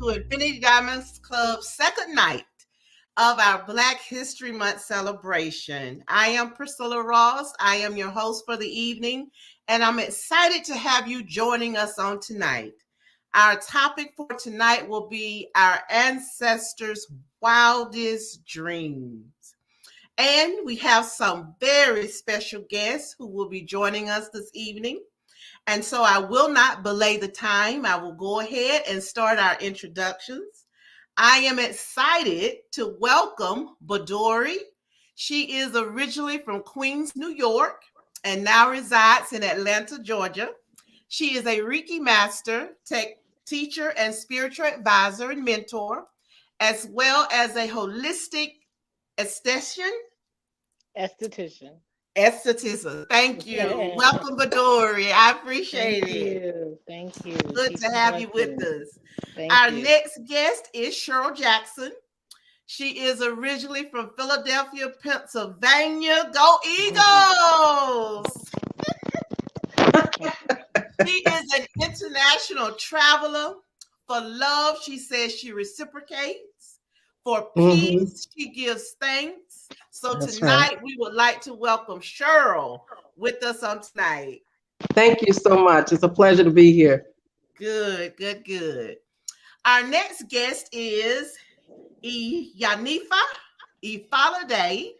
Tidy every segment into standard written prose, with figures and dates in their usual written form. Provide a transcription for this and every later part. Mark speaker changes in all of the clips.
Speaker 1: to Infinity Diamonds Club's second night of our Black History Month celebration. I am Priscilla Ross. I am your host for the evening, and I'm excited to have you joining us on tonight. Our topic for tonight will be our ancestors' wildest dreams. And we have some very special guests who will be joining us this evening. And so I will not belay the time. I will go ahead and start our introductions. I am excited to welcome Badori. She is originally from Queens, New York, and now resides in Atlanta, Georgia. She is a Reiki master, teacher, and spiritual advisor and mentor, as well as a holistic esthetician. Esthetician. Thank you. Welcome, Badori. I appreciate it.
Speaker 2: Thank you.
Speaker 1: Good to have you with us. Our next guest is Cheryl Jackson. She is originally from Philadelphia, Pennsylvania. Go Eagles! She is an international traveler. For love, she says she reciprocates. For peace, she gives thanks. So tonight, we would like to welcome Cheryl with us on tonight.
Speaker 3: Thank you so much. It's a pleasure to be here.
Speaker 1: Good, good, good. Our next guest is Yanifa Ifalade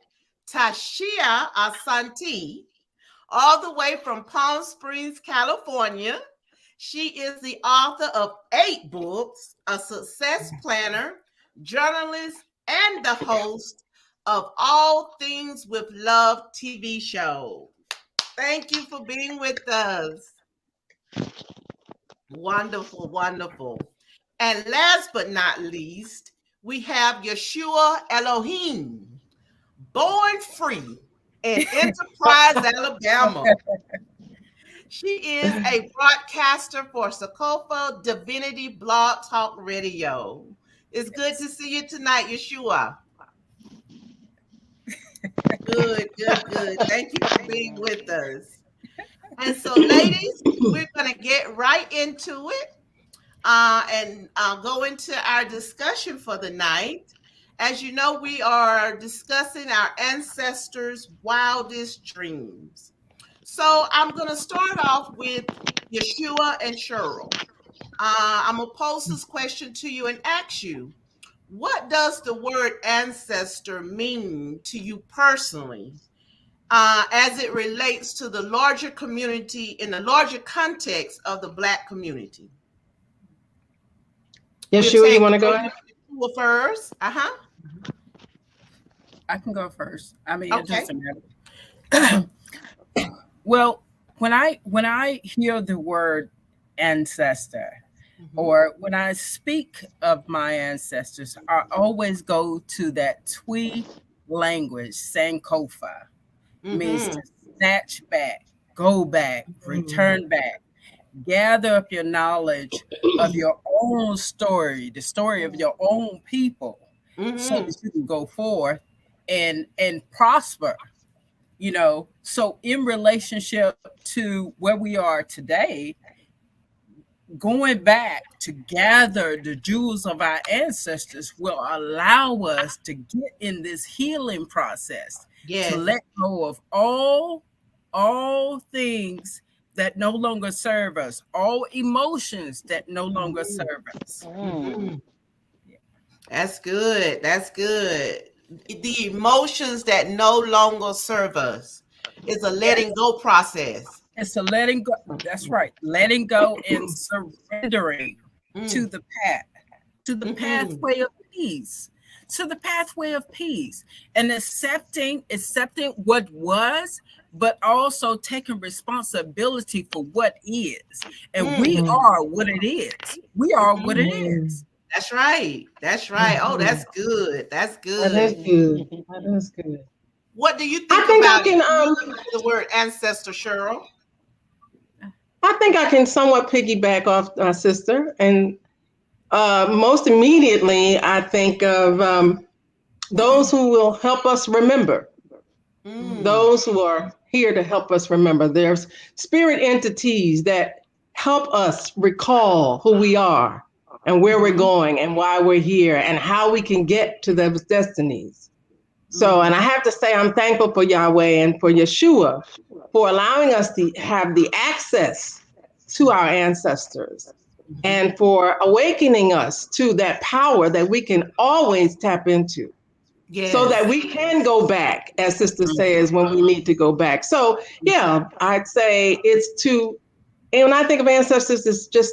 Speaker 1: Tashia Asante, all the way from Palm Springs, California. She is the author of 8 books, a success planner, journalist, and the host of All Things with Love TV show. Thank you for being with us. Wonderful, wonderful. And last but not least, we have Yeshua Elohim, born free in Enterprise, Alabama. She is a broadcaster for Sokofa Divinity Blog Talk Radio. It's good to see you tonight, Yeshua. Good, good, good. Thank you for being with us. And so, ladies, we're going to get right into it and go into our discussion for the night. As you know, we are discussing our ancestors' wildest dreams. So I'm going to start off with Yeshua and Cheryl. I'm going to pose this question to you and ask you, what does the word ancestor mean to you personally as it relates to the larger community, in the larger context of the Black community?
Speaker 3: Yeshua, you want to go ahead?
Speaker 1: First?
Speaker 4: I can go first. I mean,
Speaker 1: Okay.
Speaker 4: It doesn't matter. Well, when I hear the word ancestor, or when I speak of my ancestors, I always go to that Twi language, Sankofa, means to snatch back, go back, return back, gather up your knowledge of your own story, the story of your own people, so that you can go forth and prosper. You know, so in relationship to where we are today, going back to gather the jewels of our ancestors will allow us to get in this healing process, to let go of all things that no longer serve us, all emotions that no longer serve us.
Speaker 1: That's good. That's good. The emotions that no longer serve us is a letting go process.
Speaker 4: It's a letting go. That's right. Letting go and surrendering to the path, to the pathway of peace, to the pathway of peace, and accepting what was, but also taking responsibility for what is. And we are what it is. We are what it is.
Speaker 1: That's right. That's right. Oh, that's good. That's good.
Speaker 3: That is good. That is good.
Speaker 1: What do you think
Speaker 3: I think
Speaker 1: about
Speaker 3: I can,
Speaker 1: the word ancestor, Cheryl?
Speaker 3: I think I can somewhat piggyback off my sister. And most immediately, I think of those who will help us remember. Those who are here to help us remember. There's spirit entities that help us recall who we are. and where we're
Speaker 1: Mm-hmm.
Speaker 3: going and why we're here and how we can get to those destinies. So, and I have to say, I'm thankful for Yahweh and for Yeshua for allowing us to have the access to our ancestors
Speaker 1: Mm-hmm.
Speaker 3: and for awakening us to that power that we can always tap into so that
Speaker 1: Yes.
Speaker 3: we can go back, as Sister
Speaker 4: Mhm.
Speaker 3: says, when we need to go back. So, yeah, I'd say it's to, and when I think of ancestors, it's just,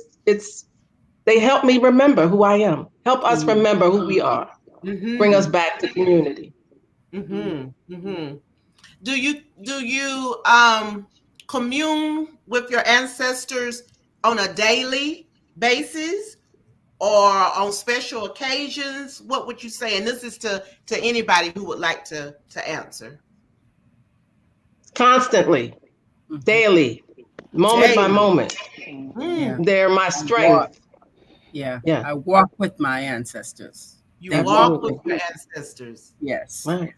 Speaker 3: they help me remember who I am, help us
Speaker 4: Mhm.
Speaker 3: remember who we are, bring us
Speaker 1: Mm-hmm.
Speaker 3: back to community.
Speaker 1: Mm-hmm. Mm-hmm. Do you commune with your ancestors on a daily basis or on special occasions? What would you say? And this is to anybody who would like to answer.
Speaker 3: Constantly,
Speaker 4: Mhm.
Speaker 3: daily, moment by
Speaker 1: Daily.
Speaker 3: moment.
Speaker 4: Yeah.
Speaker 1: Mm.
Speaker 3: They're my
Speaker 4: I walk.
Speaker 3: strength.
Speaker 4: Yeah.
Speaker 3: Yeah,
Speaker 4: I walk with my ancestors.
Speaker 1: You
Speaker 4: They walk
Speaker 1: walk with
Speaker 3: absolutely.
Speaker 4: with
Speaker 1: your
Speaker 4: me.
Speaker 1: ancestors.
Speaker 4: Yes.
Speaker 3: Right.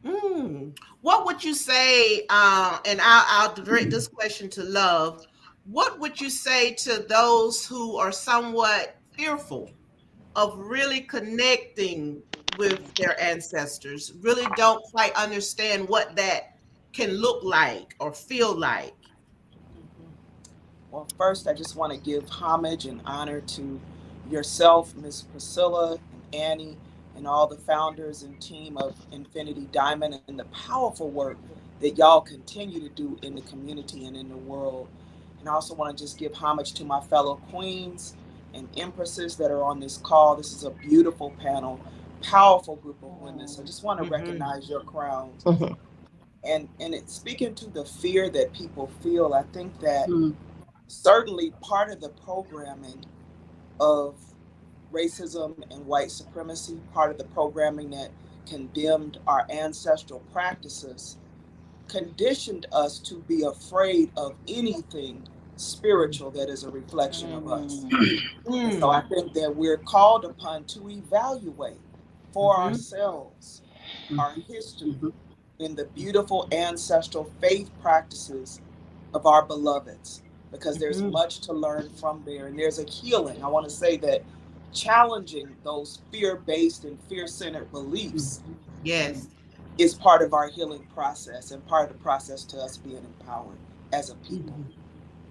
Speaker 1: Mm. What would you say? And I'll direct this question to Love. What would you say to those who are somewhat fearful of really connecting with their ancestors? Really don't quite understand what that can look like or feel like.
Speaker 2: Mhm. Well, first, I just want to give homage and honor to yourself, Miss Priscilla and Annie, and all the founders and team of Infinity Diamond and the powerful work that y'all continue to do in the community and in the world. And I also want to just give homage to my fellow queens and empresses that are on this call. This is a beautiful panel, powerful group of women. So I just want to
Speaker 1: Mm-hmm.
Speaker 2: recognize your crowns.
Speaker 3: Mhm.
Speaker 2: And it's speaking to the fear that people feel. I think that
Speaker 4: Mm.
Speaker 2: certainly part of the programming of racism and white supremacy, part of the programming that condemned our ancestral practices, conditioned us to be afraid of anything spiritual that is a reflection of us. And so I
Speaker 1: Mm.
Speaker 2: think that we're called upon to evaluate for
Speaker 1: Mm-hmm.
Speaker 2: ourselves our history
Speaker 4: Mhm.
Speaker 2: in the beautiful ancestral faith practices of our beloveds, because there's
Speaker 1: Mm-hmm.
Speaker 2: much to learn from there. And there's a healing. I want to say that challenging those fear based and fear centered
Speaker 4: Mhm.
Speaker 2: beliefs
Speaker 1: Yes,
Speaker 2: is part of our healing process and part of the process to us being empowered as a people.
Speaker 1: Mhm.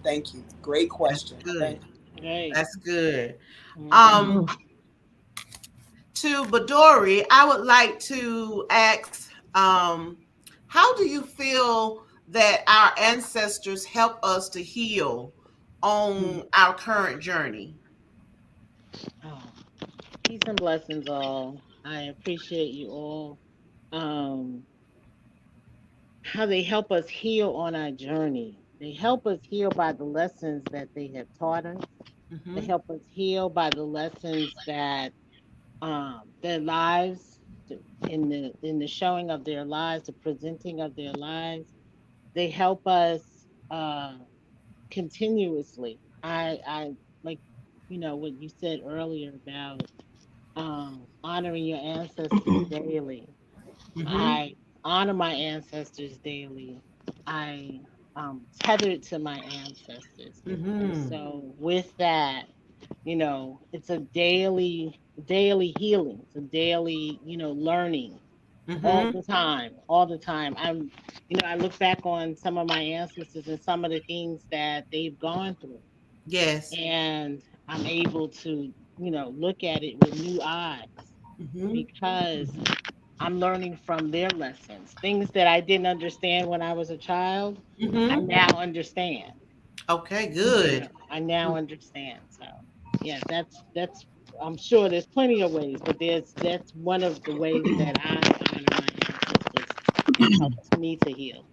Speaker 2: Thank you. Great
Speaker 1: That's
Speaker 2: question.
Speaker 1: good.
Speaker 2: Thank you.
Speaker 5: Right.
Speaker 1: That's good.
Speaker 5: Mm-hmm.
Speaker 1: Um,
Speaker 3: Mhm.
Speaker 1: to Badori, I would like to ask, how do you feel that our ancestors help us to heal on our current journey?
Speaker 5: Oh, peace and blessings, all. I appreciate you all. Um, how they help us heal on our journey. They help us heal by the lessons that they have taught us. They
Speaker 1: Mm-hmm.
Speaker 5: help us heal by the lessons that their lives, in the showing of their lives, the presenting of their lives. They help us uh, continuously. I like, what you said earlier about honoring your ancestors daily.
Speaker 1: Mm-hmm.
Speaker 5: I honor my ancestors daily. I tethered to my ancestors. And
Speaker 1: Mm-hmm.
Speaker 5: so with that, it's a daily healing. It's a daily, learning all
Speaker 1: Mm-hmm.
Speaker 5: the time, all the time. I look back on some of my ancestors and some of the things that they've gone through,
Speaker 1: Yes.
Speaker 5: and I'm able to, look at it with new eyes
Speaker 1: Mm-hmm.
Speaker 5: because I'm learning from their lessons. Things that I didn't understand when I was a child, I
Speaker 1: Mm-hmm.
Speaker 5: now understand.
Speaker 1: Okay, good.
Speaker 5: I now understand. So, yeah, that's. I'm sure there's plenty of ways, but that's one of the ways that I honor my ancestors and helps me to heal.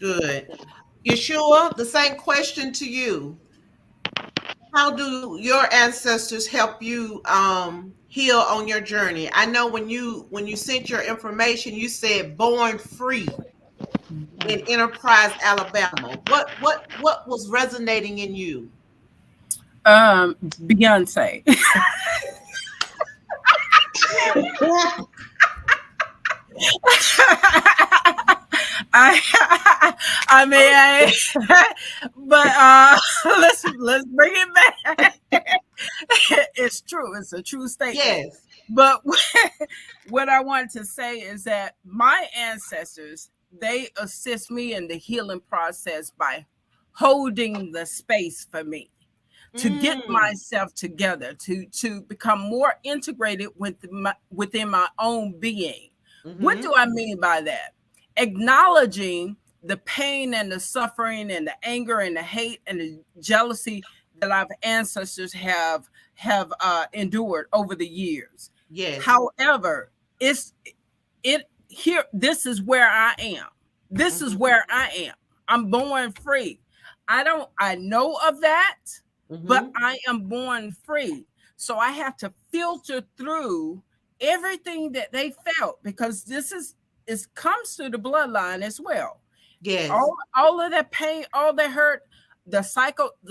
Speaker 1: Good. Yeshua, the same question to you. How do your ancestors help you heal on your journey? I know when you sent your information, you said born free in
Speaker 5: Mm.
Speaker 1: Enterprise, Alabama. What was resonating in you?
Speaker 4: Beyonce. I I mean, but let's bring it back. It's true. It's a true statement.
Speaker 1: Yes.
Speaker 4: But what I want to say is that my ancestors, they assist me in the healing process by holding the space for me to get myself together, to become more integrated within my own being. What do I mean by that? Acknowledging the pain and the suffering and the anger and the hate and the jealousy that our ancestors have endured over the years.
Speaker 1: Yes.
Speaker 4: However, this is where I am. This is where I am. I'm born free. I know of that, but I am born free. So I have to filter through everything that they felt, because it comes through the bloodline as well.
Speaker 1: Yes.
Speaker 4: All of that pain, all that hurt, the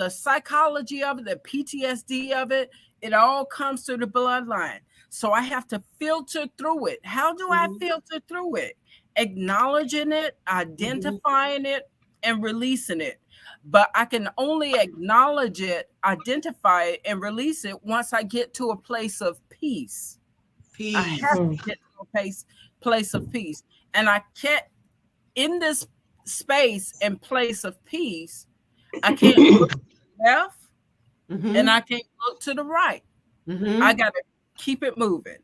Speaker 4: psychology of it, the PTSD of it, it all comes through the bloodline. So I have to filter through it. How do I filter through it? Acknowledging it, identifying it, and releasing it. But I can only acknowledge it, identify it, and release it once I get to a place of peace. I have to get to a place of peace. And I can't, in this space and place of peace, I can't look to the left and I can't look to the right. I got to keep it moving.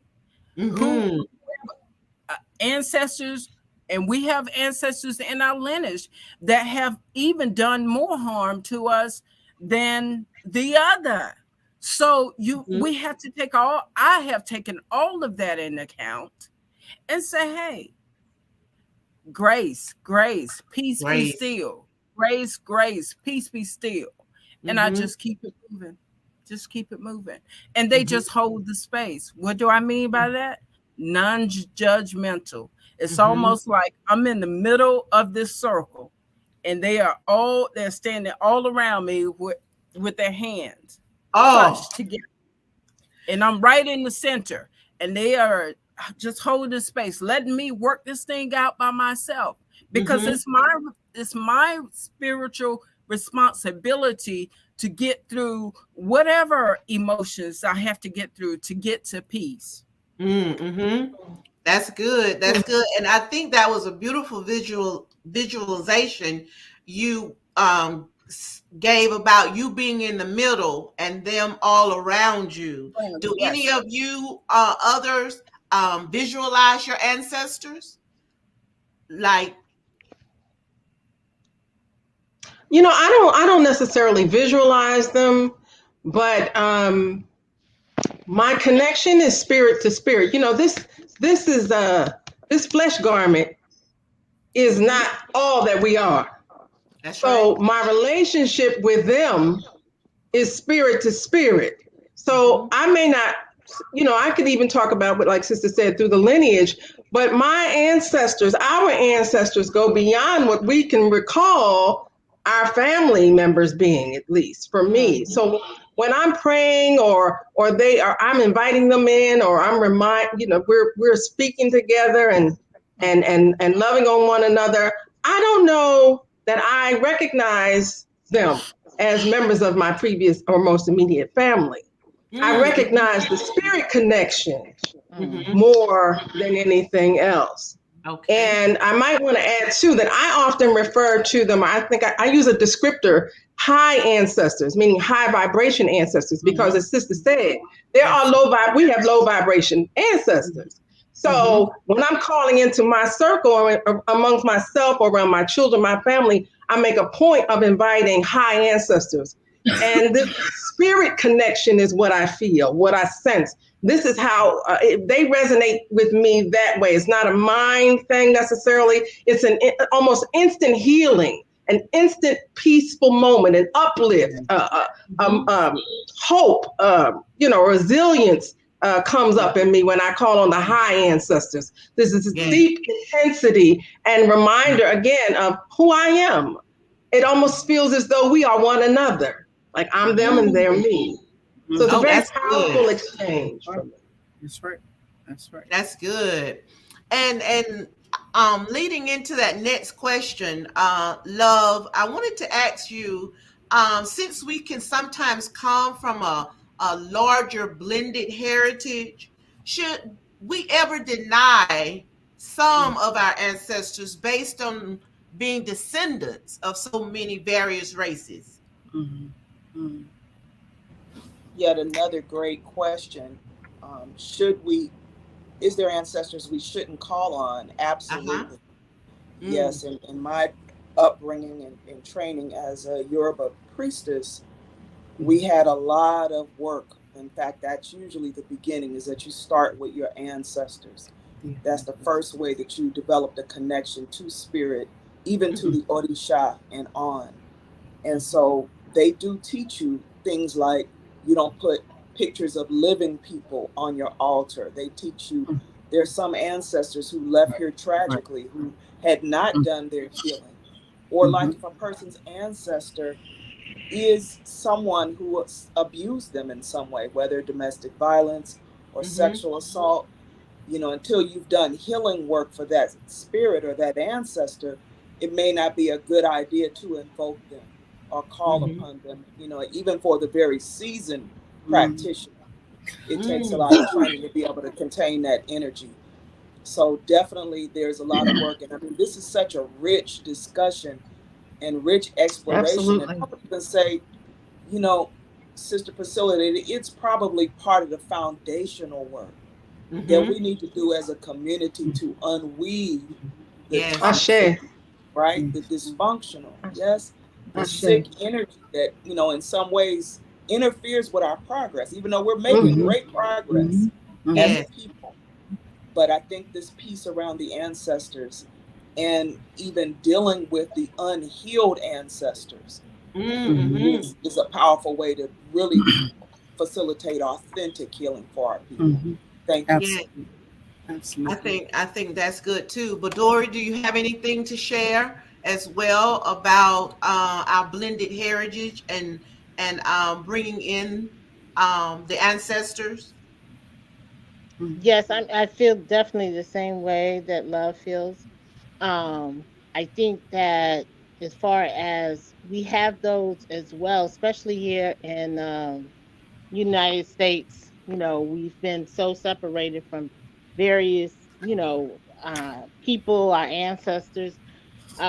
Speaker 4: Ancestors, and we have ancestors in our lineage that have even done more harm to us than the other. So we have to I have taken all of that into account and say, hey, grace, peace be still. Grace, peace be still. And I just keep it moving. Just keep it moving. And they just hold the space. What do I mean by that? Non-judgmental. It's almost like I'm in the middle of this circle and they're standing all around me with their hands clutched together. And I'm right in the center and they are just holding space, letting me work this thing out by myself, because it's my spiritual responsibility to get through whatever emotions I have to get through to get to peace.
Speaker 1: That's good. That's good. And I think that was a beautiful visualization you gave about you being in the middle and them all around you. Do any of you others visualize your ancestors? Like,
Speaker 3: I don't necessarily visualize them, but my connection is spirit to spirit. This is this flesh garment is not all that we are.
Speaker 1: That's
Speaker 3: so
Speaker 1: right.
Speaker 3: My relationship with them is spirit to spirit. So I may not, I could even talk about what, like Sister said, through the lineage, but our ancestors go beyond what we can recall our family members being, at least for me. So when I'm praying or I'm inviting them in, or I'm we're speaking together and loving on one another, I don't know that I recognize them as members of my previous or most immediate family. I recognize the spirit connection more than anything else.
Speaker 1: Okay.
Speaker 3: And I might want to add too that I often refer to them, I think I use a descriptor, high ancestors, meaning high vibration ancestors, because as Sister said, we have low vibration ancestors. So when I'm calling into my circle or amongst myself or around my children, my family, I make a point of inviting high ancestors. And this spirit connection is what I feel, what I sense. This is how they resonate with me that way. It's not a mind thing necessarily. It's an almost instant healing, an instant peaceful moment, an uplift, hope, resilience comes up in me when I call on the high ancestors. This is deep intensity and reminder again of who I am. It almost feels as though we are one another. Like I'm them and they're me. So it's a very powerful exchange.
Speaker 4: That's right.
Speaker 1: That's good. And leading into that next question, Love, I wanted to ask you, since we can sometimes come from a a larger blended heritage? Should we ever deny some of our ancestors based on being descendants of so many various races?
Speaker 4: Mhm. Mhm.
Speaker 2: Yet another great question. Should we, is there ancestors we shouldn't call on?
Speaker 1: Uh-huh.
Speaker 2: Absolutely.
Speaker 1: Mm.
Speaker 2: Yes. In my upbringing and training as a Yoruba priestess, we had a lot of work. In fact, that's usually the beginning, is that you start with your ancestors. That's the first way that you develop the connection to spirit, even to
Speaker 1: Mm-hmm.
Speaker 2: the Orisha and on. And so they do teach you things like you don't put pictures of living people on your altar. They teach you there's some ancestors who left here
Speaker 4: Right.
Speaker 2: tragically, who had not done their healing. Or like
Speaker 4: Mhm.
Speaker 2: if a person's ancestor is someone who abused them in some way, whether domestic violence or
Speaker 1: Mm-hmm.
Speaker 2: sexual assault, until you've done healing work for that spirit or that ancestor, it may not be a good idea to invoke them or call
Speaker 1: Mm-hmm.
Speaker 2: upon them. Even for the very seasoned
Speaker 4: Mhm.
Speaker 2: practitioner, it takes a
Speaker 1: Mm.
Speaker 2: lot of training to be able to contain that energy. So definitely there's a lot of work. And I mean, this is such a rich discussion and rich exploration. And I
Speaker 3: Absolutely.
Speaker 2: would even say, you know, Sister Priscilla, it's probably part of the foundational work that
Speaker 1: Mm-hmm.
Speaker 2: we need to do as a community to unweave the
Speaker 1: Yes.
Speaker 2: toxic,
Speaker 3: Ashe.
Speaker 2: right? The dysfunctional, yes, the
Speaker 3: Ashe.
Speaker 2: sick energy that, in some ways interferes with our progress, even though we're making
Speaker 3: Mm-hmm.
Speaker 2: great progress
Speaker 4: Mhm.
Speaker 2: as
Speaker 4: Mhm.
Speaker 2: a
Speaker 1: Yes.
Speaker 2: people. But I think this piece around the ancestors and even dealing with the unhealed ancestors
Speaker 4: Mhm.
Speaker 1: Mm-hmm.
Speaker 2: is a powerful way to really facilitate authentic healing for our people.
Speaker 4: Mhm.
Speaker 2: Thank you.
Speaker 1: Yes.
Speaker 4: Absolutely.
Speaker 1: I
Speaker 4: Absolutely.
Speaker 1: think I think that's good too. But Dory, do you have anything to share as well about our blended heritage and bringing in the ancestors?
Speaker 4: Mhm.
Speaker 5: Yes, I feel definitely the same way that love feels. I think that as far as we have those as well, especially here in United States, we've been so separated from various, people, our ancestors.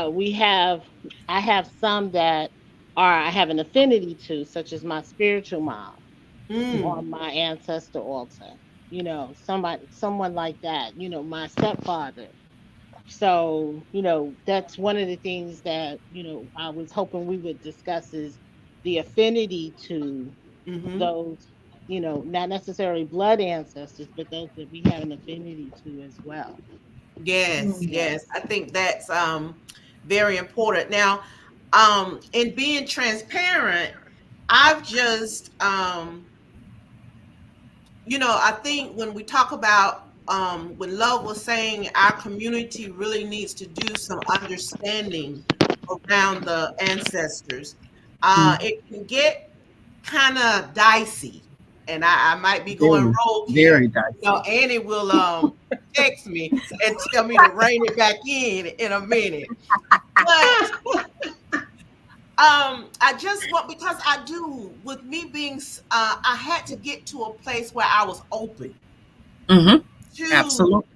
Speaker 5: We have, I have some that I have an affinity to, such as my spiritual mom
Speaker 1: Mm,
Speaker 5: on my ancestor altar. Someone like that. My stepfather. So, that's one of the things that, I was hoping we would discuss is the affinity to
Speaker 1: mm-hmm.
Speaker 5: those, not necessarily blood ancestors, but those that we have an affinity to as well.
Speaker 1: Yes, yes.
Speaker 5: Yes.
Speaker 1: I think that's very important. Now, in being transparent, I've just I think when we talk about when Love was saying our community really needs to do some understanding around the ancestors,
Speaker 4: Mhm.
Speaker 1: it can get kind of dicey, and I might be going
Speaker 4: Very,
Speaker 1: rogue here.
Speaker 4: very dicey.
Speaker 1: Annie will text me and tell me to rein it back in a minute. But I just want, because I do, with me being I had to get to a place where I was open
Speaker 4: Mhm.
Speaker 1: to
Speaker 4: Absolutely.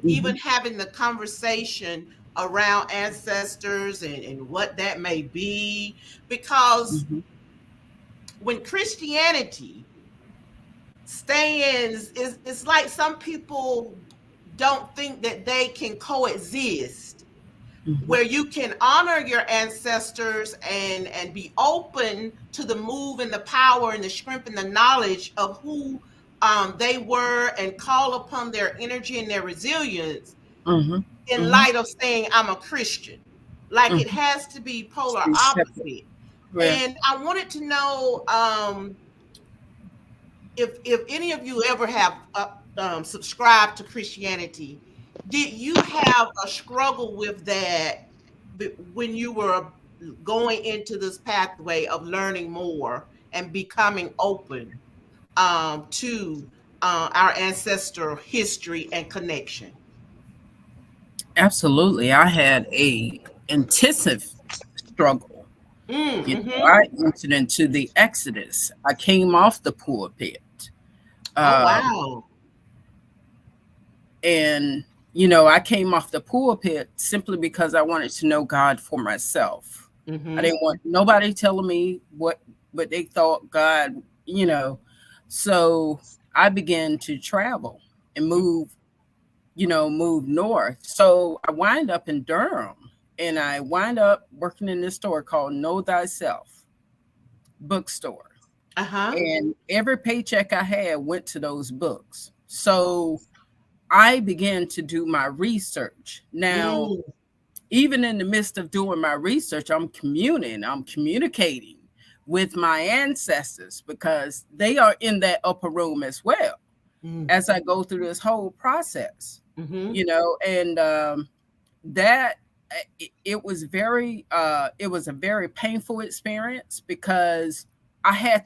Speaker 1: even
Speaker 4: Mhm.
Speaker 1: having the conversation around ancestors and what that may be, because
Speaker 4: Mhm.
Speaker 1: when Christianity stands, it's like some people don't think that they can coexist,
Speaker 4: Mhm.
Speaker 1: where you can honor your ancestors and be open to the move and the power and the strength and the knowledge of who they were, and call upon their energy and their resilience
Speaker 4: Mhm.
Speaker 1: in
Speaker 4: Mhm.
Speaker 1: light of saying I'm a Christian. Like, it
Speaker 4: Mhm.
Speaker 1: has to be polar
Speaker 4: Be separate.
Speaker 1: opposite.
Speaker 4: Yeah.
Speaker 1: And I wanted to know if any of you ever have subscribed to Christianity, did you have a struggle with that when you were going into this pathway of learning more and becoming open to our ancestor history and connection?
Speaker 4: Absolutely. I had a intensive struggle
Speaker 1: Mm-hmm.
Speaker 4: I entered into the Exodus. I came off the pulpit.
Speaker 1: Oh,
Speaker 4: Uh,
Speaker 1: wow.
Speaker 4: and I came off the pulpit simply because I wanted to know God for myself. I
Speaker 1: Mm-hmm.
Speaker 4: didn't want nobody telling me what they thought God, so I began to travel and move north. So I wind up in Durham, and I wind up working in this store called Know Thyself bookstore,
Speaker 1: Uh-huh.
Speaker 4: and every paycheck I had went to those books. So I began to do my research. Now,
Speaker 1: Mm,
Speaker 4: even in the midst of doing my research, I'm communicating with my ancestors because they are in that upper room as well
Speaker 1: mm,
Speaker 4: as I go through this whole process,
Speaker 1: mm-hmm.
Speaker 4: and that it was a very painful experience because I had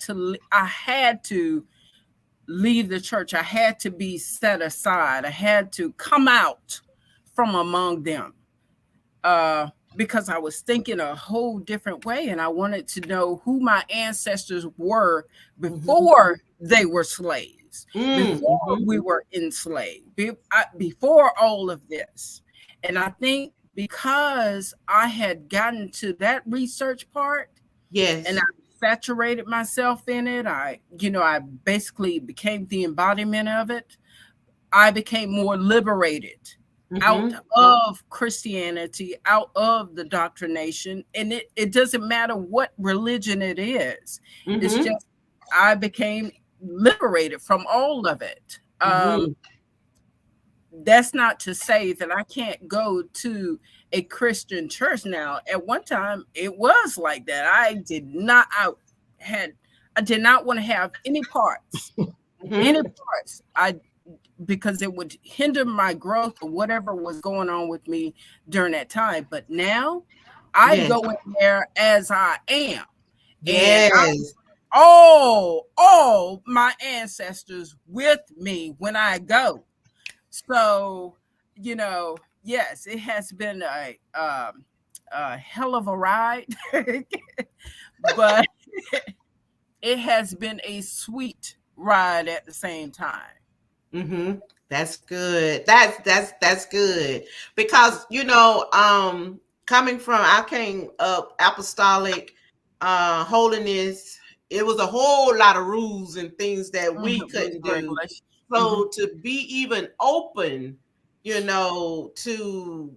Speaker 4: to leave the church. I had to be set aside. I had to come out from among them because I was thinking a whole different way, and I wanted to know who my ancestors were
Speaker 1: Mm-hmm.
Speaker 4: before they were slaves, before
Speaker 1: Mm-hmm.
Speaker 4: we were enslaved, before all of this. And I think because I had gotten to that research part and I
Speaker 1: Yes.
Speaker 4: saturated myself in it, I basically became the embodiment of it. I became more liberated out
Speaker 1: Mm-hmm.
Speaker 4: of Christianity, out of the doctrination. And it doesn't matter what religion it is. It's
Speaker 1: Mm-hmm.
Speaker 4: just I became liberated from all of it.
Speaker 1: Mm-hmm.
Speaker 4: That's not to say that I can't go to a Christian church now. At one time, it was like that. Had I did not want to have any
Speaker 1: Mm-hmm.
Speaker 4: parts. Because it would hinder my growth or whatever was going on with me during that time. But now I
Speaker 1: Yes.
Speaker 4: go in there as I am, and
Speaker 1: Yes.
Speaker 4: all my ancestors with me when I go. So, yes, it has been a hell of a ride, but it has been a sweet ride at the same time.
Speaker 1: Mm-hmm. That's good. That's good. Because coming from I came up apostolic holiness, it was a whole lot of rules and things that we
Speaker 4: Rules
Speaker 1: couldn't
Speaker 4: and
Speaker 1: do.
Speaker 4: regulations. Mhm.
Speaker 1: So to be even open, to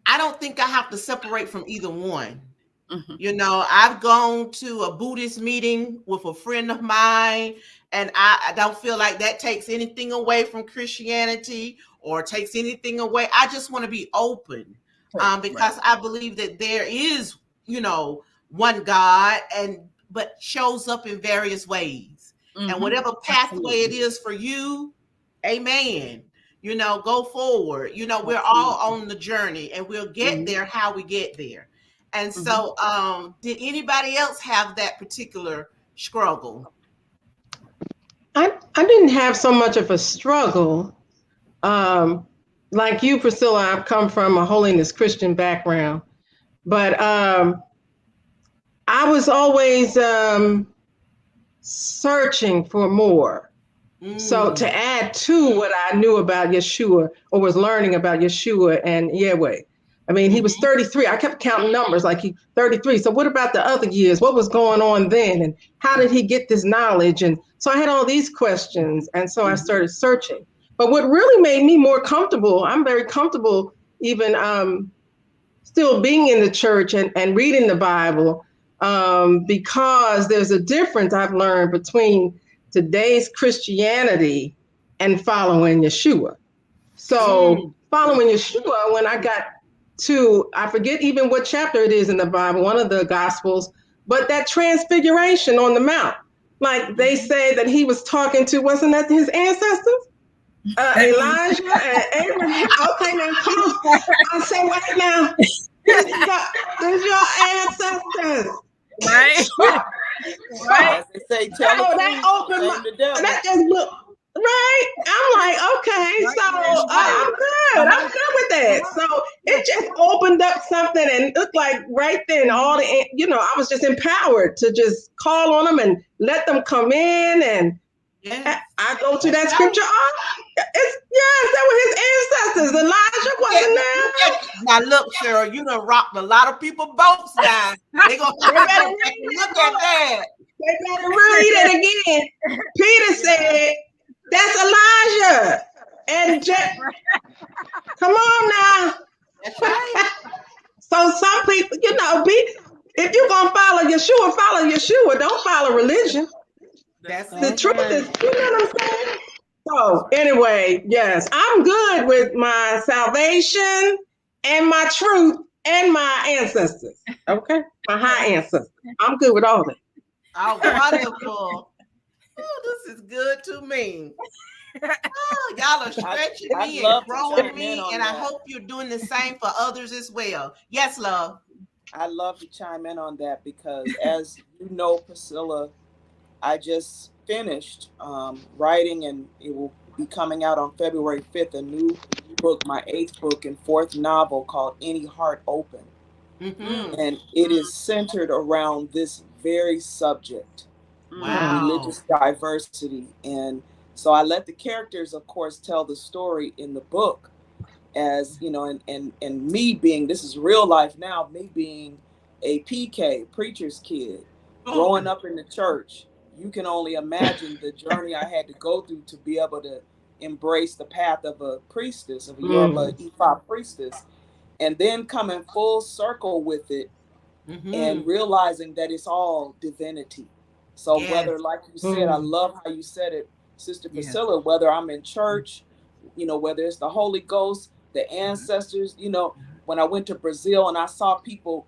Speaker 1: I don't think I have to separate from either one.
Speaker 4: Mhm.
Speaker 1: I've gone to a Buddhist meeting with a friend of mine, and I don't feel like that takes anything away from Christianity or takes anything away. I just want to be open,
Speaker 4: Right, right.
Speaker 1: because I believe that there is, one God, but shows up in various ways. And
Speaker 4: Mhm.
Speaker 1: whatever pathway it
Speaker 4: Absolutely.
Speaker 1: is for you, amen. Go forward. We're all
Speaker 4: Absolutely.
Speaker 1: on the journey, and we'll get
Speaker 4: Mhm.
Speaker 1: there how we get there. And
Speaker 4: Mhm.
Speaker 1: so, did anybody else have that particular struggle?
Speaker 3: I didn't have so much of a struggle. Um, like you, Priscilla, I've come from a holiness Christian background, but I was always searching for more. So
Speaker 1: Mm,
Speaker 3: to add to what I knew about Yeshua or was learning about Yeshua and Yahweh, I mean, he was
Speaker 1: mhm,
Speaker 3: 33. I kept counting numbers like he 33. So what about the other years? What was going on then? And how did he get this knowledge? And so I had all these questions. And so I
Speaker 1: mhm,
Speaker 3: started searching. But what really made me more comfortable, I'm very comfortable even still being in the church and reading the Bible, because there's a difference I've learned between today's Christianity and following Yeshua. So
Speaker 1: mm,
Speaker 3: following Yeshua, when I got to, I forget even what chapter it is in the Bible, one of the Gospels, but that transfiguration on the Mount, like they
Speaker 1: mhm.
Speaker 3: say that he was talking to, wasn't that his ancestors? Elijah and Abraham. Okay, now come on. I say, wait now. These your ancestors.
Speaker 4: Right.
Speaker 3: So,
Speaker 4: Right.
Speaker 2: As they say, tell the
Speaker 3: so that
Speaker 2: truth,
Speaker 3: opened my,
Speaker 2: shame the devil.
Speaker 3: that just blew. Right? I'm like, okay,
Speaker 4: Right
Speaker 3: so
Speaker 4: there, right.
Speaker 3: I'm good. I'm good with that. So it just opened up something and looked like right then, I was just empowered to just call on them and let them come in. And
Speaker 1: Yes.
Speaker 3: I go to
Speaker 1: That's
Speaker 3: that
Speaker 1: right.
Speaker 3: scripture. Oh, yes, that were his ancestors. Elijah wasn't there.
Speaker 1: Now look, Cheryl, you done rocked a lot of people's boats now. They gonna
Speaker 3: They
Speaker 1: have to
Speaker 3: better
Speaker 1: go back
Speaker 3: read
Speaker 1: and
Speaker 3: that
Speaker 1: look at
Speaker 3: book.
Speaker 1: that.
Speaker 3: They better read it again. Peter said, that's Elijah. And come on now.
Speaker 1: That's right.
Speaker 3: So some people, if you're gonna follow Yeshua. Don't follow religion.
Speaker 1: That's
Speaker 3: The
Speaker 1: it.
Speaker 3: truth is, you know what I'm saying? So anyway, yes, I'm good with my salvation and my truth and my ancestors. Okay, my high ancestors. I'm good with all that.
Speaker 1: Oh, wonderful. Oh, this is good to me. Oh, y'all are stretching
Speaker 2: I'd
Speaker 1: me and
Speaker 2: love to
Speaker 1: growing
Speaker 2: chime in
Speaker 1: me,
Speaker 2: on
Speaker 1: and I
Speaker 2: that.
Speaker 1: hope you're doing the same for others as well. Yes, love.
Speaker 2: I'd love to chime in on that because, as you know, Priscilla, I just finished writing, and it will be coming out on February 5th, a new book, my 8th book and 4th novel called Any Heart Open.
Speaker 1: Mm-hmm.
Speaker 2: And it is centered around this very subject,
Speaker 1: Wow.
Speaker 2: religious diversity. And so I let the characters, of course, tell the story in the book, as you know, and me being, this is real life now, me being a PK, preacher's kid,
Speaker 1: Oh,
Speaker 2: growing up in the church. You can only imagine the journey I had to go through to be able to embrace the path of a priestess, of a Yoruba Ifa priestess, and then coming full circle with it
Speaker 1: mm-hmm.
Speaker 2: and realizing that it's all divinity. So
Speaker 1: Yes.
Speaker 2: whether, like you said, I love how you said it, Sister Priscilla, whether I'm in church, whether it's the Holy Ghost, the ancestors, when I went to Brazil and I saw people,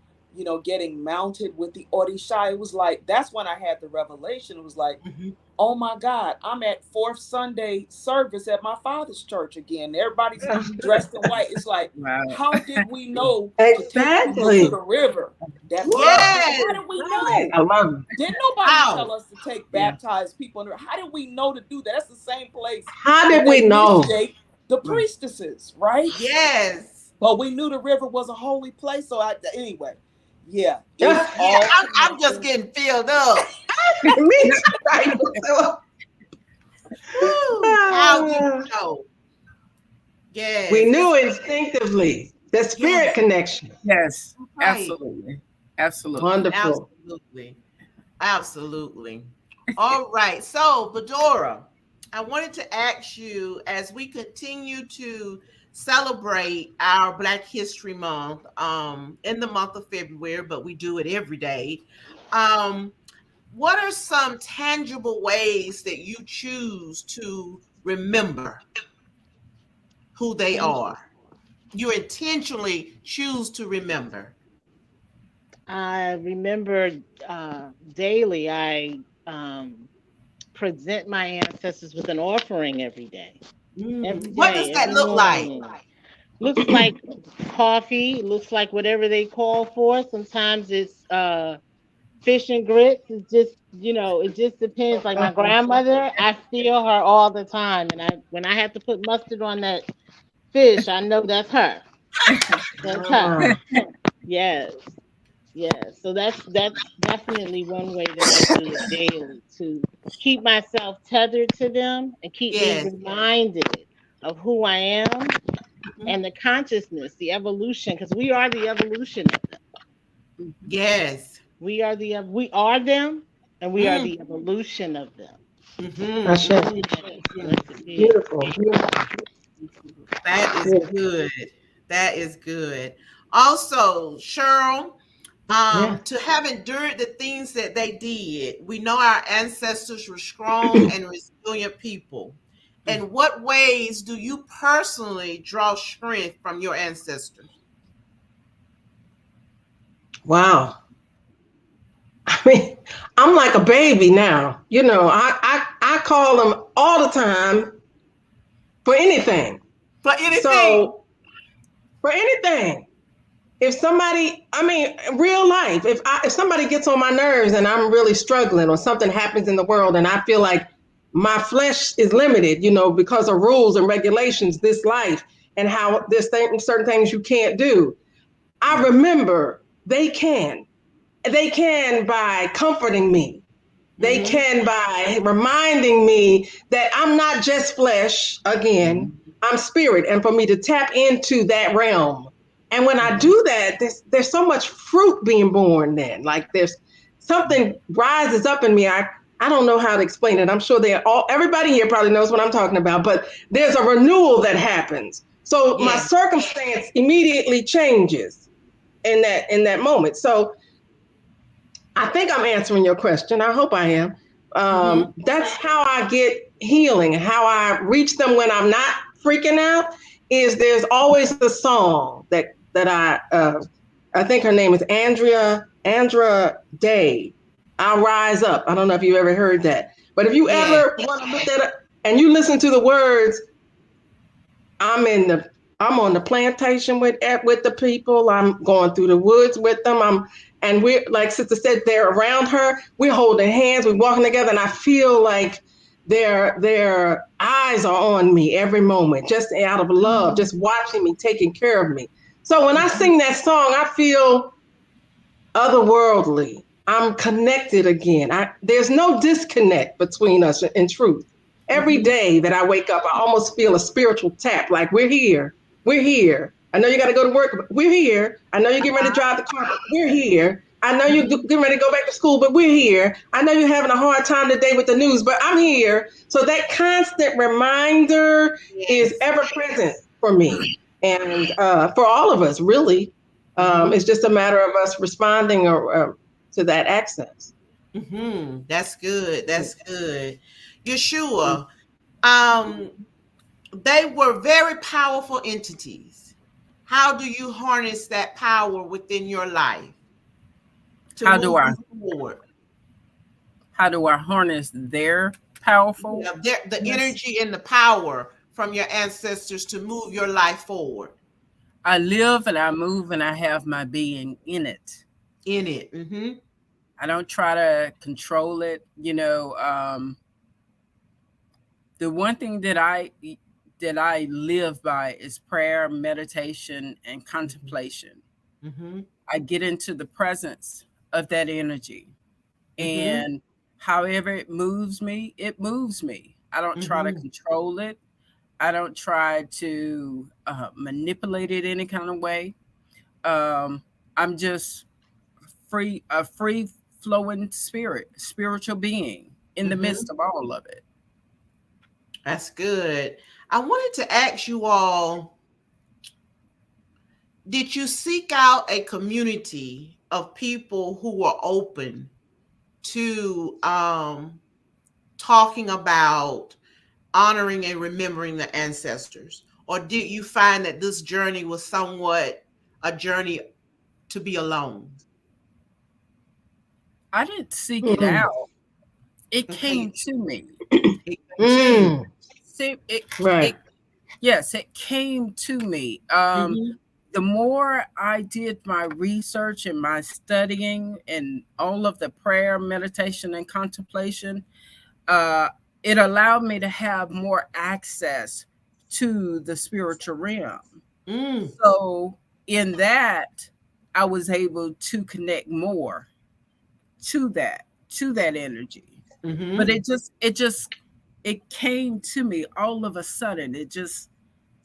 Speaker 2: getting mounted with the Orisha, it was like, that's when I had the revelation. It was like,
Speaker 1: Mm-hmm.
Speaker 2: oh my God, I'm at fourth Sunday service at my father's church again. Everybody's dressed in white. It's like,
Speaker 4: Wow.
Speaker 2: how did we know to take people to
Speaker 3: Exactly.
Speaker 2: the river? That
Speaker 1: Yes.
Speaker 2: how did we know?
Speaker 3: I love it.
Speaker 2: Didn't nobody
Speaker 1: How?
Speaker 2: tell us to take baptized people in the river? How did we know to do that? That's the same place
Speaker 3: How
Speaker 2: that
Speaker 3: did
Speaker 2: they
Speaker 3: we know?
Speaker 2: initiate the priestesses, right?
Speaker 1: Yes.
Speaker 2: But we knew the river was a holy place. So anyway, yeah, it's
Speaker 3: Yeah,
Speaker 1: Yeah,
Speaker 2: all
Speaker 1: I'm just
Speaker 2: connected.
Speaker 1: getting filled up.
Speaker 3: me too. Right.
Speaker 1: Woo. How did we know?
Speaker 3: We
Speaker 1: Yes.
Speaker 3: knew instinctively the
Speaker 1: Yes.
Speaker 3: spirit connection.
Speaker 4: Yes,
Speaker 1: Right.
Speaker 4: absolutely. Absolutely.
Speaker 3: Wonderful.
Speaker 1: Absolutely. Absolutely. All right. So, Bedora, I wanted to ask you, as we continue to celebrate our Black History Month in the month of February, but we do it every day. Um, what are some tangible ways that you choose to remember who they
Speaker 5: Tangible.
Speaker 1: are? You intentionally choose to remember.
Speaker 5: I remember daily I present my ancestors with an offering every day. Every
Speaker 1: What does
Speaker 5: day,
Speaker 1: that
Speaker 5: every
Speaker 1: look like?
Speaker 5: morning. Looks like coffee, looks like whatever they call for. Sometimes it's fish and grits. It's just, it just depends. Like my grandmother, I feel her all the time. And when I have to put mustard on that fish, I know that's her. That's her.
Speaker 3: Ah,
Speaker 5: Yes. Yes. So that's definitely one way that I do it daily to keep myself tethered to them and keep me
Speaker 1: Yes.
Speaker 5: reminded of who I am and the consciousness, the evolution, because we are the evolution of them.
Speaker 1: Yes.
Speaker 5: We are them, and we are
Speaker 1: Mm.
Speaker 5: the evolution of them.
Speaker 3: Ashe.
Speaker 1: Mm-hmm.
Speaker 5: Yes, yes, indeed.
Speaker 3: Beautiful.
Speaker 1: That is
Speaker 3: Beautiful.
Speaker 1: good. That is good. Also, Cheryl,
Speaker 3: Yeah.
Speaker 1: to have endured the things that they did, we know our ancestors were strong and resilient people. In what ways do you personally draw strength from your ancestors?
Speaker 3: Wow. I mean, I'm like a baby now. I call them all the time for anything.
Speaker 1: For anything.
Speaker 3: So for anything. If somebody, I mean, real life, if somebody gets on my nerves and I'm really struggling or something happens in the world and I feel like my flesh is limited, because of rules and regulations, this life, and how there's certain things you can't do. I remember they can. They can by comforting me. They can by reminding me that I'm not just flesh again, I'm spirit. And for me to tap into that realm. And when I do that, there's so much fruit being born then. Like there's something rises up in me. I don't know how to explain it. I'm sure everybody here probably knows what I'm talking about, but there's a renewal that happens. So my circumstance immediately changes in that moment. So I think I'm answering your question. I hope I am. That's how I get healing, how I reach them when I'm not freaking out. Is there's always a song that I think her name is Andra Day. I'll Rise Up. I don't know if you ever heard that, but if you ever want to look that up and you listen to the words, I'm on the plantation with the people. I'm going through the woods with them. And we're, like Sister said, they're around her. We're holding hands. We're walking together, and I feel like their eyes are on me every moment, just out of love, just watching me, taking care of me. So when I sing that song, I feel otherworldly. I'm connected again. There's no disconnect between us in truth. Every day that I wake up, I almost feel a spiritual tap, like we're here. We're here. I know you got to go to work, but we're here. I know you're getting ready to drive the car, but we're here. I know you're getting ready to go back to school, but we're here. I know you're having a hard time today with the news, but I'm here. So that constant reminder is ever present for me and for all of us, really. It's just a matter of us responding to that access.
Speaker 1: That's good. That's good. Yeshua, they were very powerful entities. How do you harness that power within your life to move forward?
Speaker 4: How do I harness their powerful?
Speaker 1: The energy and the power from your ancestors to move your life forward.
Speaker 4: I live and I move and I have my being in it.
Speaker 1: In it.
Speaker 4: I don't try to control it. The one thing that I live by is prayer, meditation, and contemplation. I get into the presence of that energy, and however it moves me, it moves me. I don't try to control it. I don't try to manipulate it any kind of way. I'm just a free flowing spiritual being in the midst of all of it.
Speaker 1: That's good. I wanted to ask you all, did you seek out a community of people who were open to talking about honoring and remembering the ancestors? Or did you find that this journey was somewhat a journey to be alone?
Speaker 4: I didn't seek it out. It came to me. Yes, it came to me. The more I did my research and my studying and all of the prayer, meditation, and contemplation, it allowed me to have more access to the spiritual realm. So in that, I was able to connect more to that energy. But it came to me all of a sudden. It just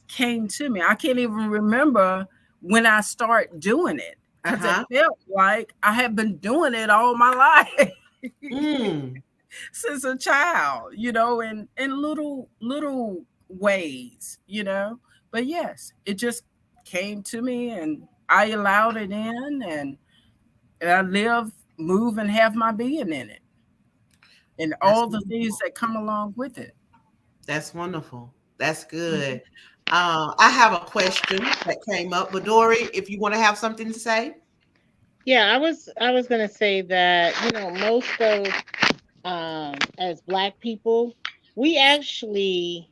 Speaker 4: came to me. I can't even remember when I started doing it, because it felt like I had been doing it all my life. Since a child, in little ways, But yes, it just came to me and I allowed it in, and I live, move, and have my being in it. And all the things that come along with it.
Speaker 1: That's wonderful. That's good. I have a question that came up. But Dory, if you want to have something to say.
Speaker 5: Yeah, I was gonna say that, most of as Black people, we actually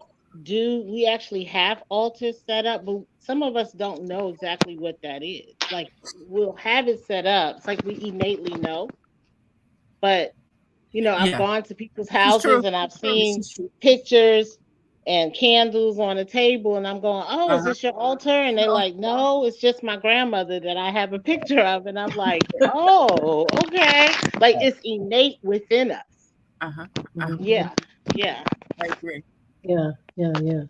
Speaker 5: have altars set up, but some of us don't know exactly what that is. Like, we'll have it set up. It's like we innately know, but I've
Speaker 4: Yeah.
Speaker 5: gone to people's
Speaker 4: This is true.
Speaker 5: houses and I've
Speaker 4: This
Speaker 5: seen
Speaker 4: is true.
Speaker 5: pictures and candles on a table, and I'm going, "Oh, is
Speaker 4: Uh-huh.
Speaker 5: this your altar?" And they're like, "No, it's just my grandmother that I have a picture of." And I'm like, "Oh, okay." Like it's innate within us.
Speaker 4: Uh-huh. Uh-huh.
Speaker 3: Mhm.
Speaker 5: Yeah, yeah.
Speaker 4: I agree.
Speaker 3: Yeah, yeah, yeah.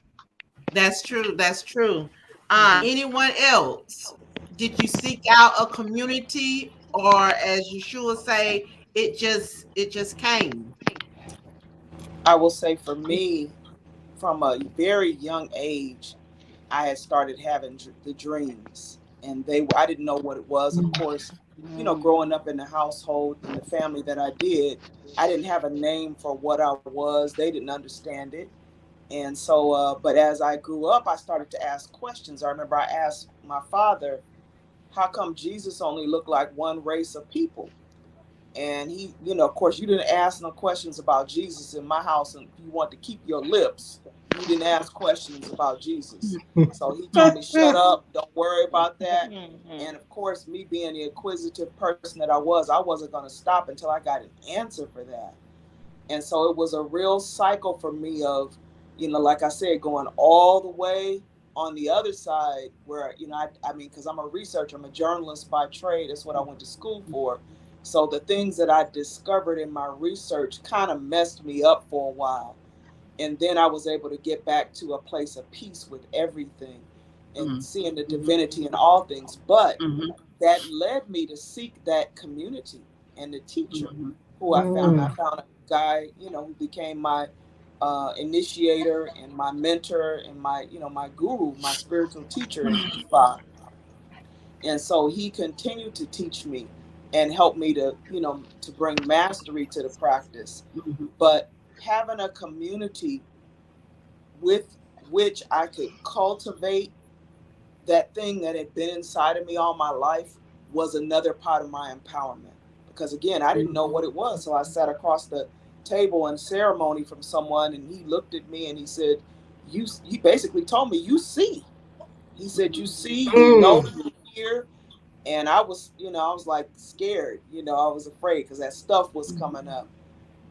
Speaker 1: That's true. That's true.
Speaker 5: Mhm.
Speaker 1: Anyone else? Did you seek out a community, or as Yeshua say, it just came?
Speaker 2: I will say for me, from a very young age, I had started having the dreams, and I didn't know what it was. Of course,
Speaker 5: Mhm.
Speaker 2: growing up in the household and the family that I did, I didn't have a name for what I was. They didn't understand it. And so, but as I grew up, I started to ask questions. I remember I asked my father, how come Jesus only looked like one race of people? And he, of course, you didn't ask no questions about Jesus in my house, and you want to keep your lips. You didn't ask questions about Jesus. So he told me, shut up, don't worry about that.
Speaker 5: Mhm.
Speaker 2: And of course, me being the inquisitive person that I wasn't going to stop until I got an answer for that. And so it was a real cycle for me of, like I said, going all the way on the other side where, I mean, because I'm a researcher, I'm a journalist by trade. That's what I went to school for. So the things that I discovered in my research kind of messed me up for a while. And then I was able to get back to a place of peace with everything and
Speaker 4: Mm-hmm.
Speaker 2: seeing the divinity in all things. But
Speaker 4: Mm-hmm.
Speaker 2: that led me to seek that community and the teacher
Speaker 4: Mm-hmm.
Speaker 2: who I found. I
Speaker 3: Mm.
Speaker 2: found a guy, who became my initiator and my mentor and my guru, my spiritual teacher in Ifa. And so he continued to teach me and help me to bring mastery to the practice.
Speaker 4: Mm-hmm.
Speaker 2: But having a community with which I could cultivate that thing that had been inside of me all my life was another part of my empowerment. Because again, I didn't know what it was. So I sat across the table in ceremony from someone, and he looked at me and he said, he basically told me, you see. He said, you see, you know,
Speaker 3: Mm.
Speaker 2: you hear. And I was, I was like scared, I was afraid because that stuff was coming up.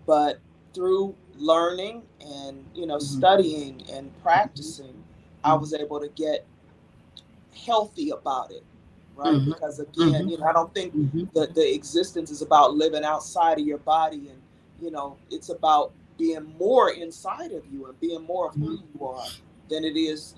Speaker 2: But through learning and,
Speaker 4: Mm-hmm.
Speaker 2: studying and practicing, I was able to get healthy about it, right?
Speaker 4: Mm-hmm.
Speaker 2: Because again,
Speaker 4: Mm-hmm.
Speaker 2: I don't think
Speaker 4: Mm-hmm.
Speaker 2: the existence is about living outside of your body, and it's about being more inside of you and being more of who you are than it is,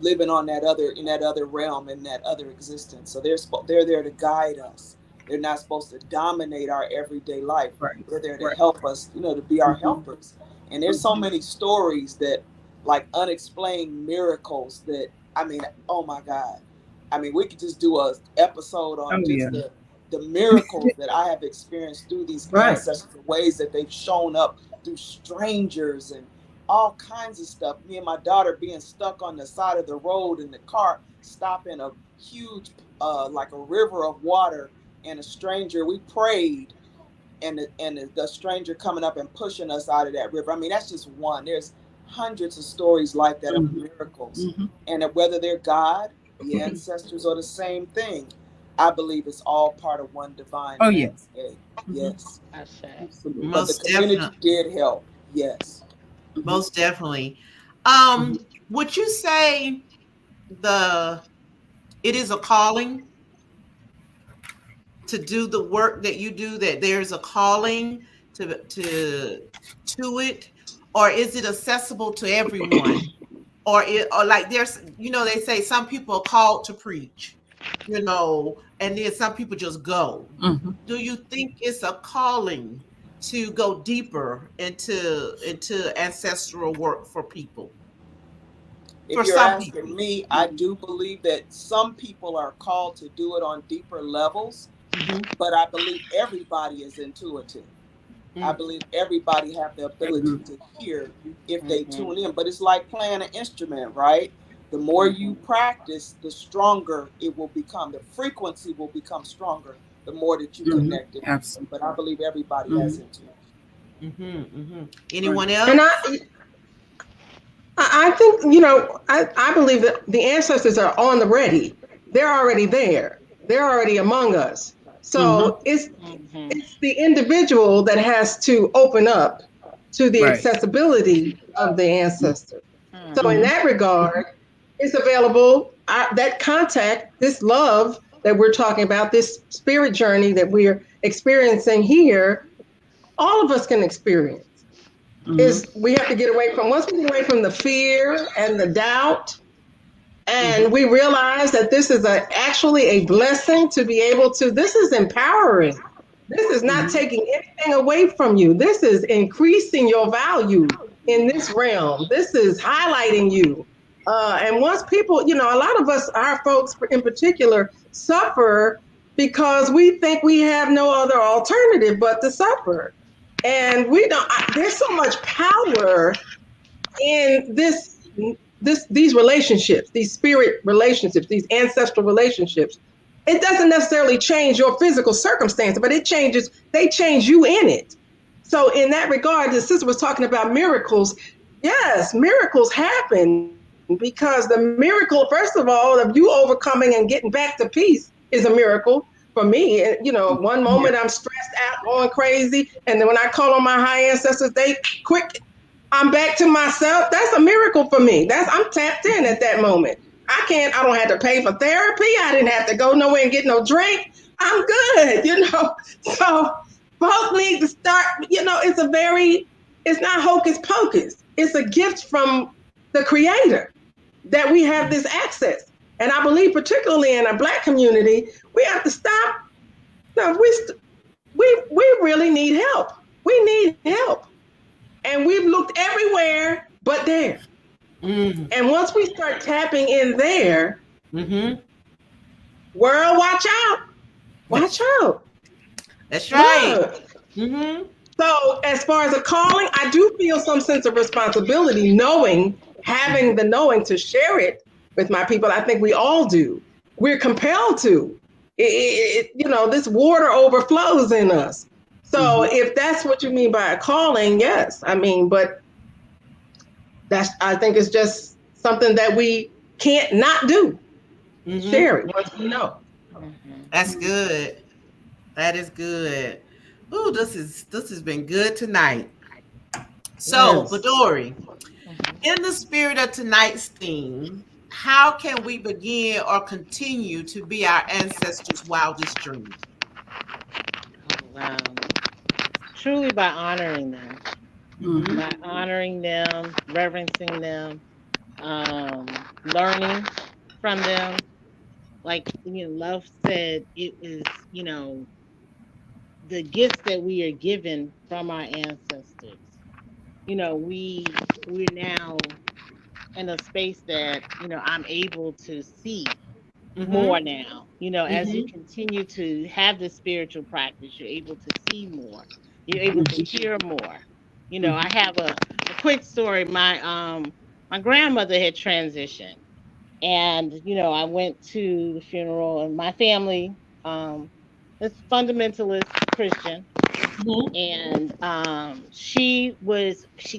Speaker 2: living on that other in that other realm in that other existence. So they're there to guide us. They're not supposed to dominate our everyday life.
Speaker 4: Right.
Speaker 2: They're there to
Speaker 4: Right.
Speaker 2: help us, to be our
Speaker 4: Mm-hmm.
Speaker 2: helpers. And there's so many stories that, like, unexplained miracles that, I mean, oh my God. I mean, we could just do a episode
Speaker 4: Oh
Speaker 2: on
Speaker 4: yeah.
Speaker 2: just the miracles that I have experienced through these
Speaker 3: Right.
Speaker 2: ancestors, the ways that they've shown up through strangers and all kinds of stuff. Me and my daughter being stuck on the side of the road in the car, stopping a huge, like a river of water, and a stranger. We prayed, and the stranger coming up and pushing us out of that river. I mean, that's just one. There's hundreds of stories like that of
Speaker 4: Mm-hmm.
Speaker 2: miracles,
Speaker 4: Mm-hmm.
Speaker 2: and that whether they're God, the ancestors, or the same thing, I believe it's all part of one divine
Speaker 4: Oh yeah.
Speaker 2: landscape.
Speaker 4: Mm-hmm.
Speaker 2: Yes,
Speaker 5: I say.
Speaker 4: Absolutely.
Speaker 2: but the
Speaker 1: Most
Speaker 2: community
Speaker 1: definitely.
Speaker 2: did help. Yes.
Speaker 4: Mm-hmm.
Speaker 1: Most definitely.
Speaker 4: Mm-hmm.
Speaker 1: Would you say the it is a calling to do the work that you do, that there's a calling to it, or is it accessible to everyone? Or like there's, they say some people are called to preach, and then some people just go.
Speaker 4: Mm-hmm.
Speaker 1: Do you think it's a calling to go deeper into ancestral work for people?
Speaker 2: If
Speaker 1: For
Speaker 2: you're
Speaker 1: some people.
Speaker 2: asking me, I do believe that some people are called to do it on deeper levels,
Speaker 1: Hmm.
Speaker 2: but I believe everybody is intuitive. I
Speaker 1: Mm.
Speaker 2: believe everybody have the ability
Speaker 4: Mm-hmm.
Speaker 2: to hear if they
Speaker 5: Mhm.
Speaker 2: tune in. But it's like playing an instrument, right? The more you
Speaker 5: Mhm.
Speaker 2: practice, the stronger it will become. The frequency will become stronger the more that you
Speaker 4: Mm-hmm.
Speaker 2: connect it.
Speaker 4: Absolutely.
Speaker 2: But I believe everybody has
Speaker 4: Mm-hmm.
Speaker 2: intuition.
Speaker 1: Hmm. Hmm.
Speaker 4: Right.
Speaker 1: Anyone
Speaker 3: And
Speaker 1: else?
Speaker 3: I think, I believe that the ancestors are on the ready. They're already there. They're already among us. So it's the individual that has to open up to the
Speaker 4: Right.
Speaker 3: accessibility of the ancestor. So in
Speaker 5: Mhm.
Speaker 3: that regard, it's available. That contact, this love that we're talking about, this spirit journey that we're experiencing here, all of us can experience. Is we have to get away from once we get away from the fear and the doubt, and we realize that this is actually a blessing to be able to. This is empowering. This is not taking anything away from you. This is increasing your value in this realm. This is highlighting you. And once people, a lot of us, our folks in particular, suffer because we think we have no other alternative but to suffer. And we don't, there's so much power in these relationships, these spirit relationships, these ancestral relationships. It doesn't necessarily change your physical circumstance, but they change you in it. So in that regard, the sister was talking about miracles. Yes, miracles happen because the miracle, first of all, of you overcoming and getting back to peace is a miracle for me. One moment I'm stressed out, going crazy, and then when I call on my high ancestors, they quick I'm back to myself. That's a miracle for me. I'm tapped in at that moment. I don't have to pay for therapy. I didn't have to go nowhere and get no drink. I'm good. So both need to start, it's not hocus pocus. It's a gift from the creator that we have this access. And I believe particularly in our Black community, we have to stop. No, we really need help. We need help. And we've looked everywhere but there. And once we start tapping in there, world, watch out. Watch out.
Speaker 1: That's right.
Speaker 3: Look. So as far as a calling, I do feel some sense of responsibility having the knowing to share it with my people. I think we all do. We're compelled to. This water overflows in us. So if that's what you mean by a calling, yes. But I think it's just something that we can't not do. Share it once we know.
Speaker 1: That's good. That is good. Ooh, this has been good tonight. So,
Speaker 3: Yes.
Speaker 1: Badori, in the spirit of tonight's theme, how can we begin or continue to be our ancestors' wildest dreams?
Speaker 5: Wow. Truly by honoring them, by honoring them, reverencing them, learning from them. Like Love said, it is the gifts that we are given from our ancestors. We're now in a space that I'm able to see more now. As you continue to have the spiritual practice, you're able to see more. You're able to hear more. I have a quick story. My grandmother had transitioned, and I went to the funeral, and my family is fundamentalist Christian, and she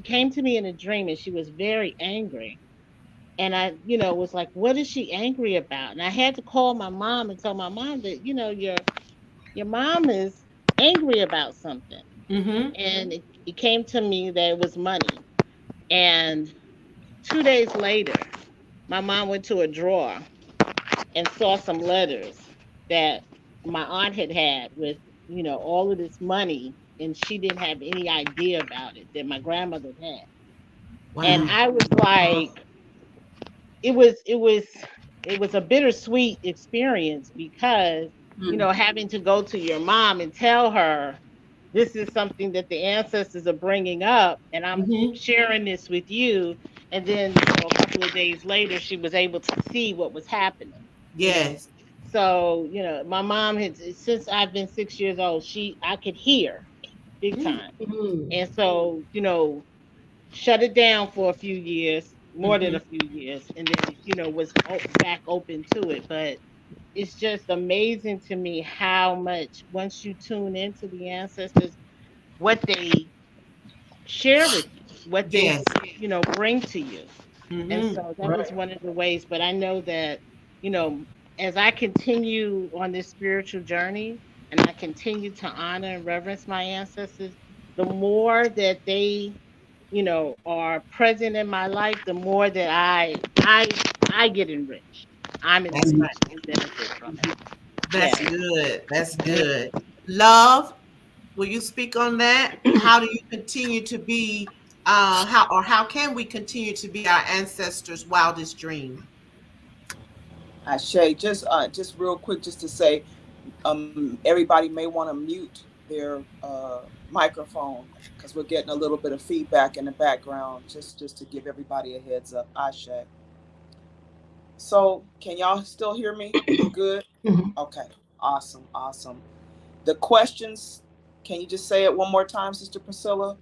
Speaker 5: came to me in a dream, and she was very angry. And I, was like, what is she angry about? And I had to call my mom and tell my mom that, your mom is angry about something. And it came to me that it was money. And 2 days later, my mom went to a drawer and saw some letters that my aunt had with, all of this money, and she didn't have any idea about it that my grandmother had. And
Speaker 1: Wow.
Speaker 5: I was like, it was a bittersweet experience because having to go to your mom and tell her this is something that the ancestors are bringing up, and I'm sharing this with you. And then a couple of days later she was able to see what was happening.
Speaker 1: Yes.
Speaker 5: So my mom had, since I've been 6 years old, I could hear big time. And so shut it down for a few years, more than a few years, and then was back open to it. But it's just amazing to me how much, once you tune into the ancestors, what they share with you, what they
Speaker 1: Yes.
Speaker 5: bring to you. And so that was one of the ways. But I know that you know as I continue on this spiritual journey, and I continue to honor and reverence my ancestors, the more that they, are present in my life, the more that I get enriched. I'm
Speaker 1: That's
Speaker 5: enriched
Speaker 1: right.
Speaker 5: and benefit from it.
Speaker 1: That's
Speaker 5: Yes.
Speaker 1: good. That's good. Love, will you speak on that? How do you continue to be how can we continue to be our ancestors' wildest dream?
Speaker 2: Ashay, just real quick, just to say, everybody may want to mute their microphone because we're getting a little bit of feedback in the background. Just to give everybody a heads up. Ashay. So, can y'all still hear me? We're good. Okay. Awesome. Awesome. The questions. Can you just say it one more time, Sister Priscilla?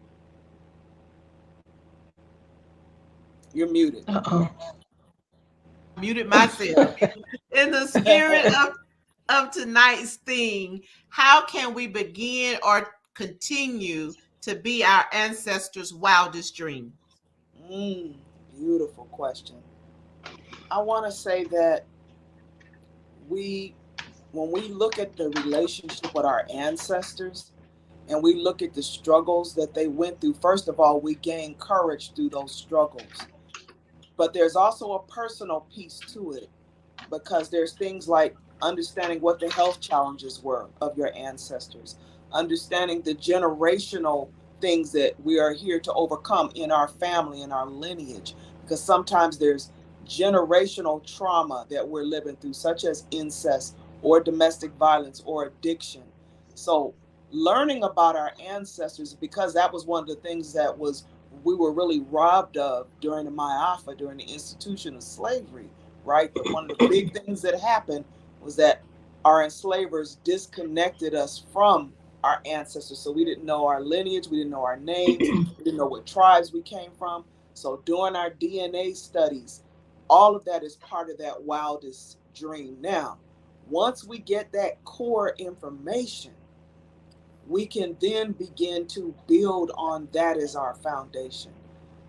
Speaker 2: You're muted.
Speaker 3: Uh-oh.
Speaker 1: I muted myself. In the spirit of tonight's theme, how can we begin or continue to be our ancestors' wildest dream?
Speaker 2: mm, Beautiful question. I want to say that we, when we look at the relationship with our ancestors and we look at the struggles that they went through, first of all, we gain courage through those struggles. But there's also a personal piece to it because there's things like understanding what the health challenges were of your ancestors, understanding the generational things that we are here to overcome in our family, in our lineage, because sometimes there's generational trauma that we're living through, such as incest or domestic violence or addiction. So learning about our ancestors, because that was one of the things that was we were really robbed of during the Ma'afa, during the institution of slavery, right? That one of the big things that happened was that our enslavers disconnected us from our ancestors. So we didn't know our lineage, we didn't know our names, we didn't know what tribes we came from. So doing our DNA studies, all of that is part of that wildest dream. Now, once we get that core information, we can then begin to build on that as our foundation.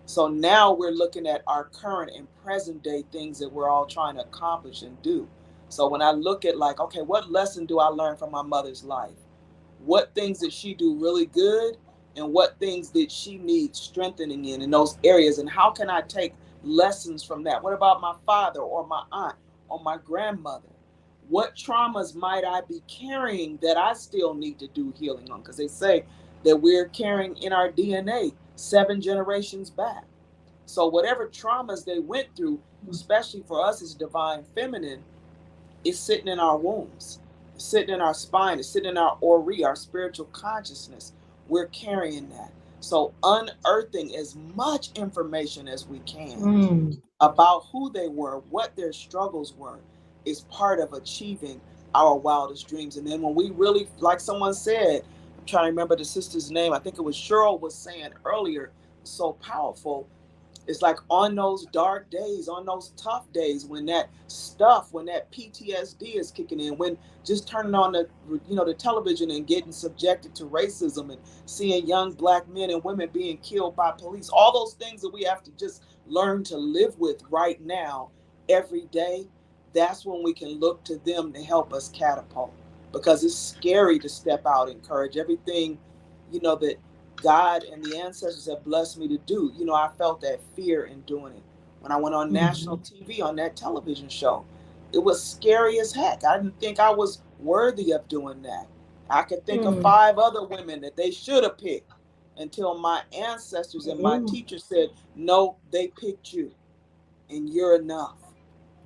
Speaker 2: So now we're looking at our current and present day things that we're all trying to accomplish and do. So when I look at like, okay, what lesson do I learn from my mother's life? What things did she do really good? And what things did she need strengthening in those areas? And how can I take lessons from that? What about my father or my aunt or my grandmother? What traumas might I be carrying that I still need to do healing on? Because they say that we're carrying in our DNA 7 generations back. So whatever traumas they went through, especially for us as divine feminine, is sitting in our wombs, it's sitting in our spine, it's sitting in our ori, our spiritual consciousness. We're carrying that. So unearthing as much information as we can about who they were, what their struggles were, is part of achieving our wildest dreams. And then when we really, like someone said, I'm trying to remember the sister's name, I think it was Cheryl was saying earlier, so powerful. It's like on those dark days, on those tough days, when that stuff, when that PTSD is kicking in, when just turning on the television and getting subjected to racism and seeing young black men and women being killed by police, all those things that we have to just learn to live with right now, every day. That's when we can look to them to help us catapult, because it's scary to step out and encourage everything, that God and the ancestors have blessed me to do. I felt that fear in doing it. When I went on national TV on that television show, it was scary as heck. I didn't think I was worthy of doing that. I could think of 5 other women that they should have picked until my ancestors and my teachers said, no, they picked you and you're enough,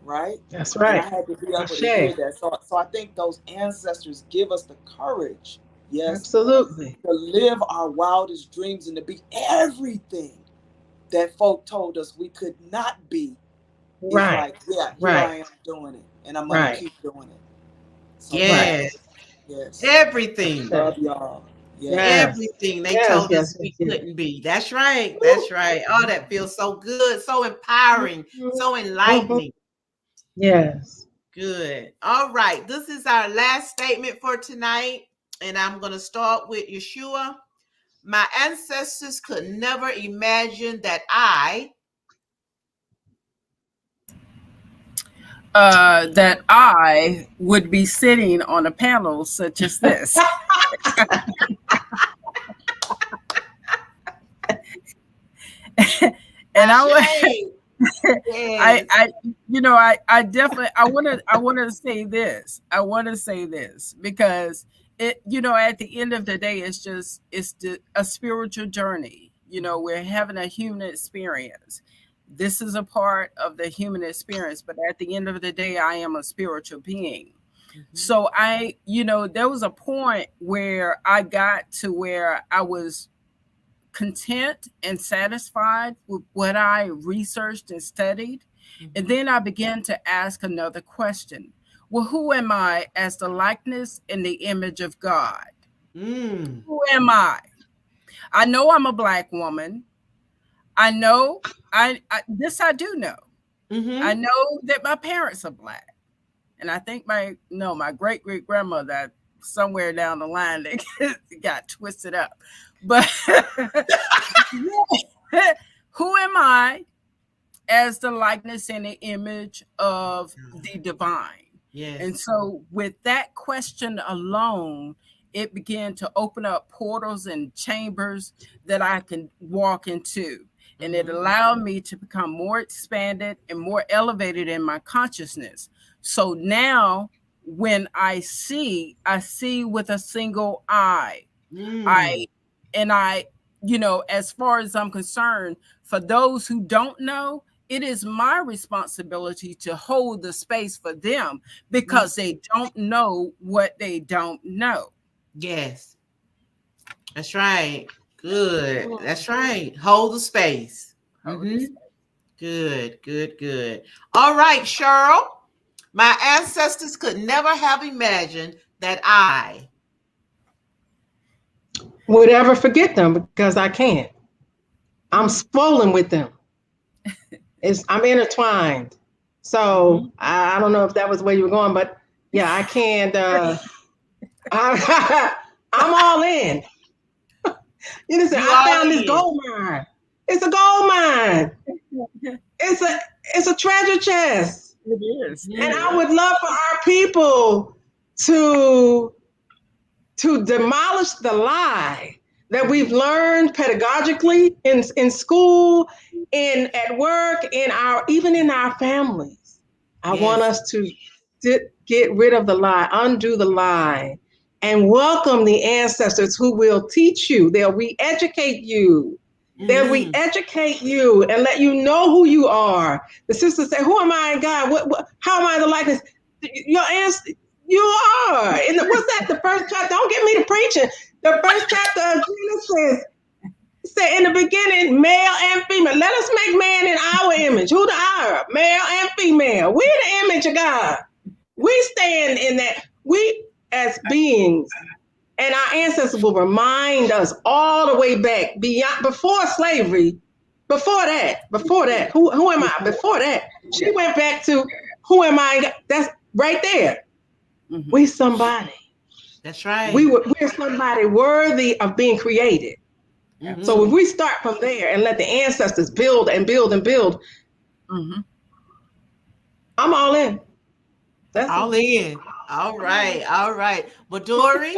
Speaker 2: right?
Speaker 3: That's
Speaker 2: And I
Speaker 3: right.
Speaker 2: had to be able to hear
Speaker 3: Ashe.
Speaker 2: that. So I think those ancestors give us the courage, yes,
Speaker 3: Absolutely.
Speaker 2: to live our wildest dreams and to be everything that folk told us we could not be. Is
Speaker 3: Right.
Speaker 2: like, yeah, here
Speaker 3: Right.
Speaker 2: I am doing it, and I'm gonna
Speaker 3: Right.
Speaker 2: keep doing it. So
Speaker 3: Right.
Speaker 1: Yes,
Speaker 2: yes, yes,
Speaker 1: everything.
Speaker 2: love y'all. Yes,
Speaker 3: Yes.
Speaker 1: Everything they
Speaker 3: Yes.
Speaker 1: told us
Speaker 3: Yes.
Speaker 1: we
Speaker 3: Yes. Yes.
Speaker 1: couldn't be. That's right. That's right. Oh, that feels so good, so empowering, so
Speaker 3: Mhm.
Speaker 1: enlightening.
Speaker 3: Yes.
Speaker 1: Good. All right. This is our last statement for tonight. And I'm going to start with Yeshua. My ancestors could never imagine that
Speaker 4: that I would be sitting on a panel such as this. And I would,
Speaker 1: Yes.
Speaker 4: I definitely, I want to say this. I want to say this because it, at the end of the day, a spiritual journey. We're having a human experience. This is a part of the human experience, but at the end of the day, I am a spiritual being. So there was a point where I got to where I was content and satisfied with what I researched and studied. And then I began to ask another question. Well, who am I as the likeness and the image of God? Who am I? I know I'm a Black woman. I know this I do know. I know that my parents are Black. And I think my great grandmother somewhere down the line they got twisted up. But who am I as the likeness and the image of the divine? Yes. And so with that question alone, it began to open up portals and chambers that I can walk into. And it allowed me to become more expanded and more elevated in my consciousness. So now when I see with a single eye. As far as I'm concerned, for those who don't know, it is my responsibility to hold the space for them because they don't know what they don't know.
Speaker 1: Yes. That's right. Good. That's right. Hold the space. Good. All right, Cheryl. My ancestors could never have imagined that I
Speaker 3: would ever forget them because I can't. I'm swollen with them. I'm intertwined. So I don't know if that was where you were going, but yeah, I can't. I'm all in. I found this gold mine. It's a gold mine. It's a treasure chest.
Speaker 4: It is.
Speaker 3: And I would love for our people to demolish the lie that we've learned pedagogically in school, at work, even in our families. I want us to get rid of the lie, undo the lie, and welcome the ancestors who will teach you. They'll re-educate you. They'll re-educate you and let you know who you are. The sisters say, "Who am I in God? How am I the likeness?" Your answer. You are. What's that? The first chapter. Don't get me to preaching. The first chapter of Genesis said, "In the beginning, male and female. Let us make man in our image." Who the our? Male and female. We're the image of God. We stand in that. We as beings, and our ancestors will remind us all the way back before slavery. Before that. Who am I? Before that, she went back to who am I? That's right there. We somebody.
Speaker 1: That's right.
Speaker 3: We're somebody worthy of being created. So if we start from there and let the ancestors build and build and build, I'm all in.
Speaker 1: That's all in. All right. But Dory,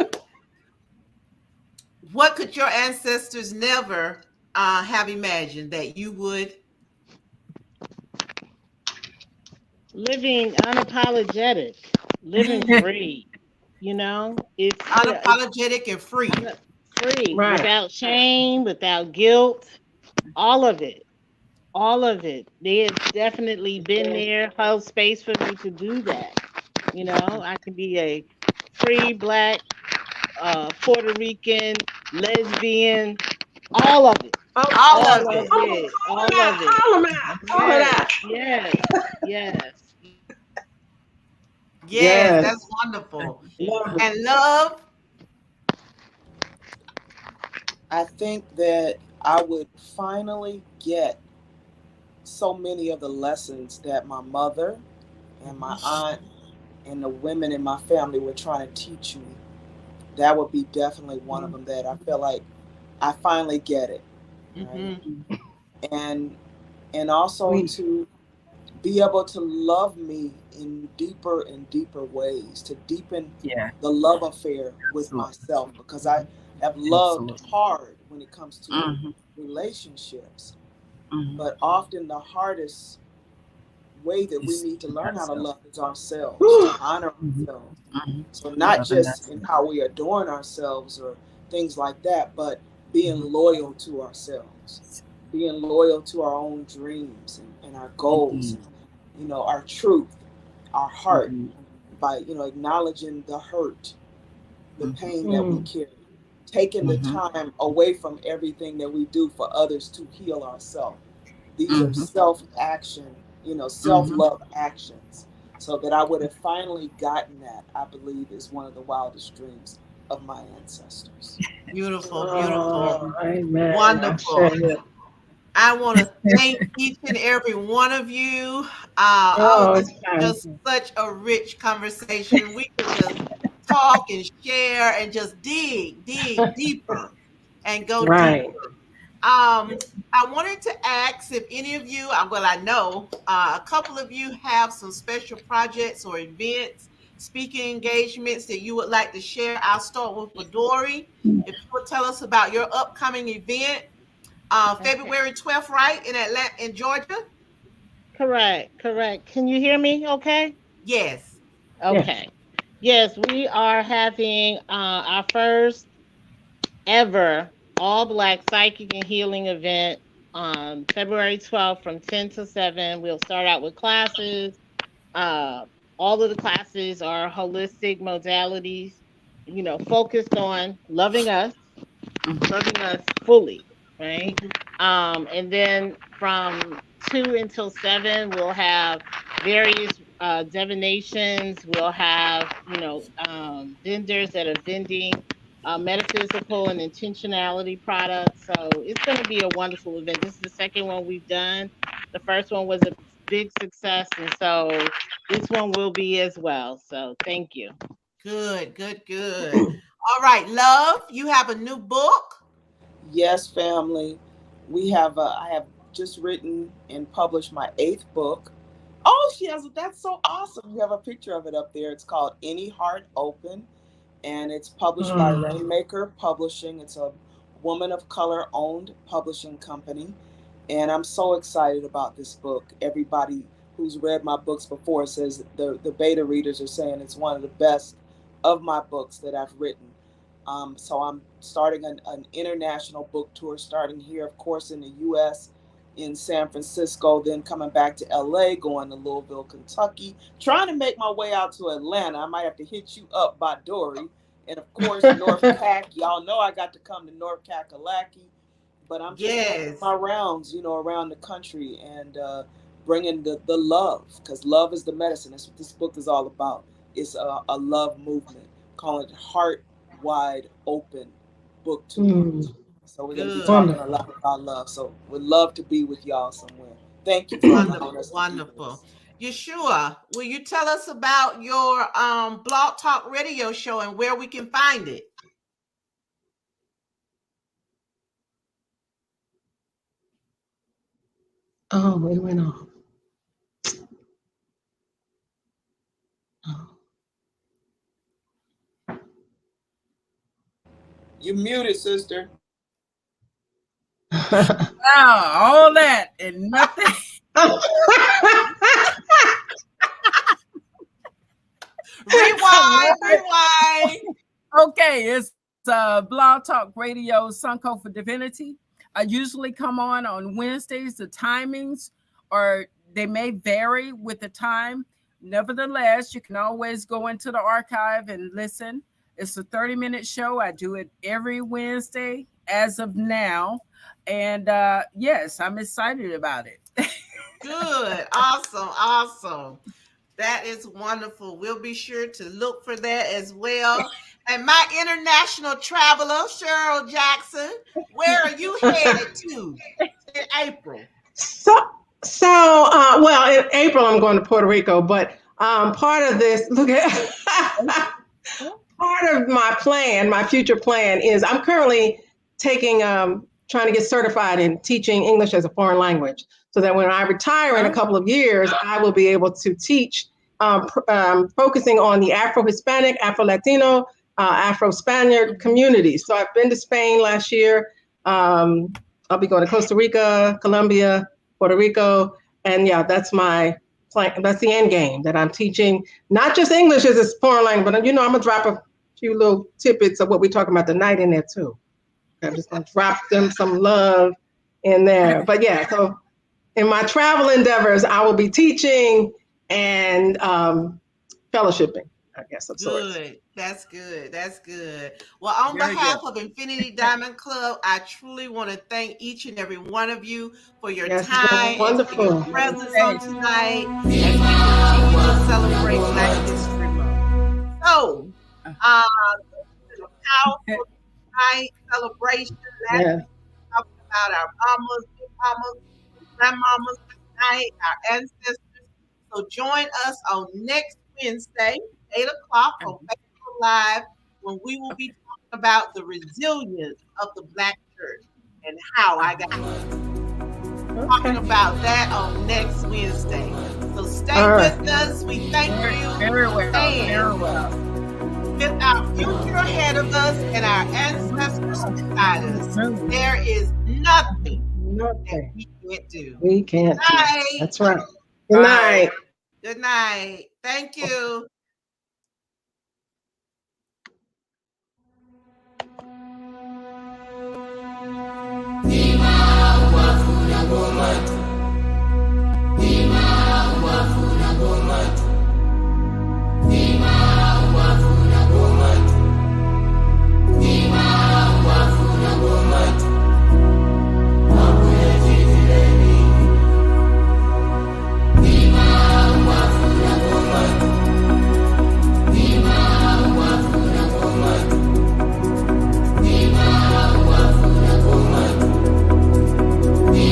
Speaker 1: what could your ancestors never have imagined that you would?
Speaker 5: Living unapologetic, living free. It's
Speaker 1: unapologetic and free.
Speaker 5: Free, right. Without shame, without guilt, all of it. They have definitely been there, held space for me to do that. I can be a free Black, Puerto Rican, lesbian, all of it.
Speaker 1: All of it.
Speaker 5: All of it.
Speaker 1: Yes, that's wonderful. And love?
Speaker 2: I think that I would finally get so many of the lessons that my mother and my aunt and the women in my family were trying to teach me. That would be definitely one of them that I feel like I finally get it. Right? And also to be able to love me in deeper and deeper ways, to deepen
Speaker 4: Yeah.
Speaker 2: the love affair with
Speaker 4: Absolutely.
Speaker 2: myself, because I have loved
Speaker 4: Absolutely.
Speaker 2: hard when it comes to
Speaker 4: Mm-hmm.
Speaker 2: relationships.
Speaker 4: Mm-hmm.
Speaker 2: But often the hardest way that we
Speaker 4: It's
Speaker 2: need to learn how to
Speaker 4: ourselves.
Speaker 2: love is ourselves, to honor
Speaker 4: Mm-hmm.
Speaker 2: ourselves.
Speaker 4: Mm-hmm.
Speaker 2: So, not
Speaker 4: Loving
Speaker 2: just in
Speaker 4: ourselves.
Speaker 2: how we adorn ourselves or things like that, but being
Speaker 4: Mm-hmm.
Speaker 2: loyal to ourselves, being loyal to our own dreams and our goals,
Speaker 4: Indeed.
Speaker 2: and, our truth, our heart,
Speaker 4: Indeed.
Speaker 2: by, acknowledging the hurt, the
Speaker 4: Mm-hmm.
Speaker 2: pain that we carry, taking the
Speaker 4: Mm-hmm.
Speaker 2: time away from everything that we do for others to heal ourselves. These are
Speaker 4: Mm-hmm.
Speaker 2: self action, self
Speaker 4: Mm-hmm.
Speaker 2: love actions. So that I would have finally gotten that, I believe, is one of the wildest dreams of my ancestors.
Speaker 1: Beautiful, beautiful,
Speaker 3: Oh, amen. I share
Speaker 1: wonderful.
Speaker 3: it.
Speaker 1: I want to thank each and every one of you. Oh,
Speaker 3: Oh,
Speaker 1: this
Speaker 3: it's
Speaker 1: is
Speaker 3: fine.
Speaker 1: just such a rich conversation. We could just talk and share and just dig deeper and go
Speaker 3: Right.
Speaker 1: deeper. I wanted to ask if any of you, well, I know a couple of you have some special projects or events, speaking engagements that you would like to share. I'll start with Badori. If you would tell us about your upcoming event,
Speaker 5: Okay.
Speaker 1: February 12th, right, in Atlanta, in Georgia?
Speaker 5: Correct. Correct. Can you hear me? Okay.
Speaker 1: Yes.
Speaker 3: Yes.
Speaker 5: Okay. Yes, we are having our first ever all black psychic and healing event on February 12th from 10 to 7. We'll start out with classes. Uh, all of the classes are holistic modalities, focused on loving us fully, right?
Speaker 1: Mhm.
Speaker 5: And then from 2 until 7, we'll have various divinations. We'll have, vendors that are vending metaphysical and intentionality products. So it's going to be a wonderful event. This is the second one we've done. The first one was a big success, and so this one will be as well. So thank you.
Speaker 1: Good, good, good. All right, love, you have a new book.
Speaker 2: Yes, family. I have just written and published my eighth book. Oh, she has, that's so awesome. You have a picture of it up there. It's called Any Heart Open, and it's published by
Speaker 3: Mm.
Speaker 2: Rainmaker Publishing. It's a woman of color owned publishing company. And I'm so excited about this book. Everybody who's read my books before says the beta readers are saying it's one of the best of my books that I've written. So I'm starting an international book tour, starting here, of course, in the U.S., in San Francisco, then coming back to L.A., going to Louisville, Kentucky, trying to make my way out to Atlanta. I might have to hit you up by Dory. And of course, North Cack. Y'all know I got to come to North Kakalaki, but I'm just making
Speaker 1: Yes.
Speaker 2: my rounds, around the country and bringing the love, because love is the medicine. That's what this book is all about. It's a love movement, calling it Heart Wide Open Book Tour.
Speaker 3: Mm.
Speaker 2: So we're going to be
Speaker 1: Good.
Speaker 2: talking a
Speaker 3: Wonderful.
Speaker 2: lot about love. So we'd love to be with y'all somewhere. Thank you for allowing
Speaker 1: Wonderful,
Speaker 2: us to do
Speaker 1: wonderful.
Speaker 2: this.
Speaker 1: Yeshua, will you tell us about your Blog Talk radio show and where we can find it?
Speaker 3: Oh, it went off. Oh.
Speaker 2: You muted, sister.
Speaker 4: Wow, all that and nothing.
Speaker 1: Rewind, rewind.
Speaker 4: Okay, it's Blog Talk Radio, Sunco for Divinity. I usually come on Wednesdays. The timings or they may vary with the time. Nevertheless, you can always go into the archive and listen. It's a 30-minute show. I do it every Wednesday as of now. And yes, I'm excited about it.
Speaker 1: Good. Awesome. Awesome. That is wonderful. We'll be sure to look for that as well. And my international traveler, Cheryl Jackson, where are you headed to in April?
Speaker 3: So, well, in April I'm going to Puerto Rico, but part of this, look at part of my plan, my future plan is I'm currently taking trying to get certified in teaching English as a foreign language, so that when I retire in a couple of years, I will be able to teach, focusing on the Afro-Hispanic, Afro-Latino, Afro-Spaniard communities. So I've been to Spain last year. I'll be going to Costa Rica, Colombia, Puerto Rico, and yeah, that's my plan. That's the end game, that I'm teaching not just English as a foreign language, but I'm gonna drop a few little tidbits of what we're talking about tonight in there too. I'm just gonna drop them some love in there. But yeah, so in my travel endeavors, I will be teaching and fellowshipping, I guess, of sorts.
Speaker 1: Good. That's good. That's good. Well, on behalf of Infinity Diamond Club, I truly want to thank each and every one of you for your time,
Speaker 3: wonderful,
Speaker 1: for your presence on tonight, as we continue to celebrate Black History Month. So, this is a powerful night celebration. Last week we talked about our mamas, big mamas, grandmamas tonight, our ancestors. So join us on next Wednesday, 8 o'clock on Facebook Live, when we will be talking about the resilience of the Black church and how I got talking about that on next Wednesday. So stay with us. We thank you.
Speaker 4: Very well.
Speaker 1: With our future ahead of us and our ancestors beside us, there is nothing that we can't do.
Speaker 3: We can't.
Speaker 1: Good night.
Speaker 3: That's right. Good night.
Speaker 1: Good night. Thank you.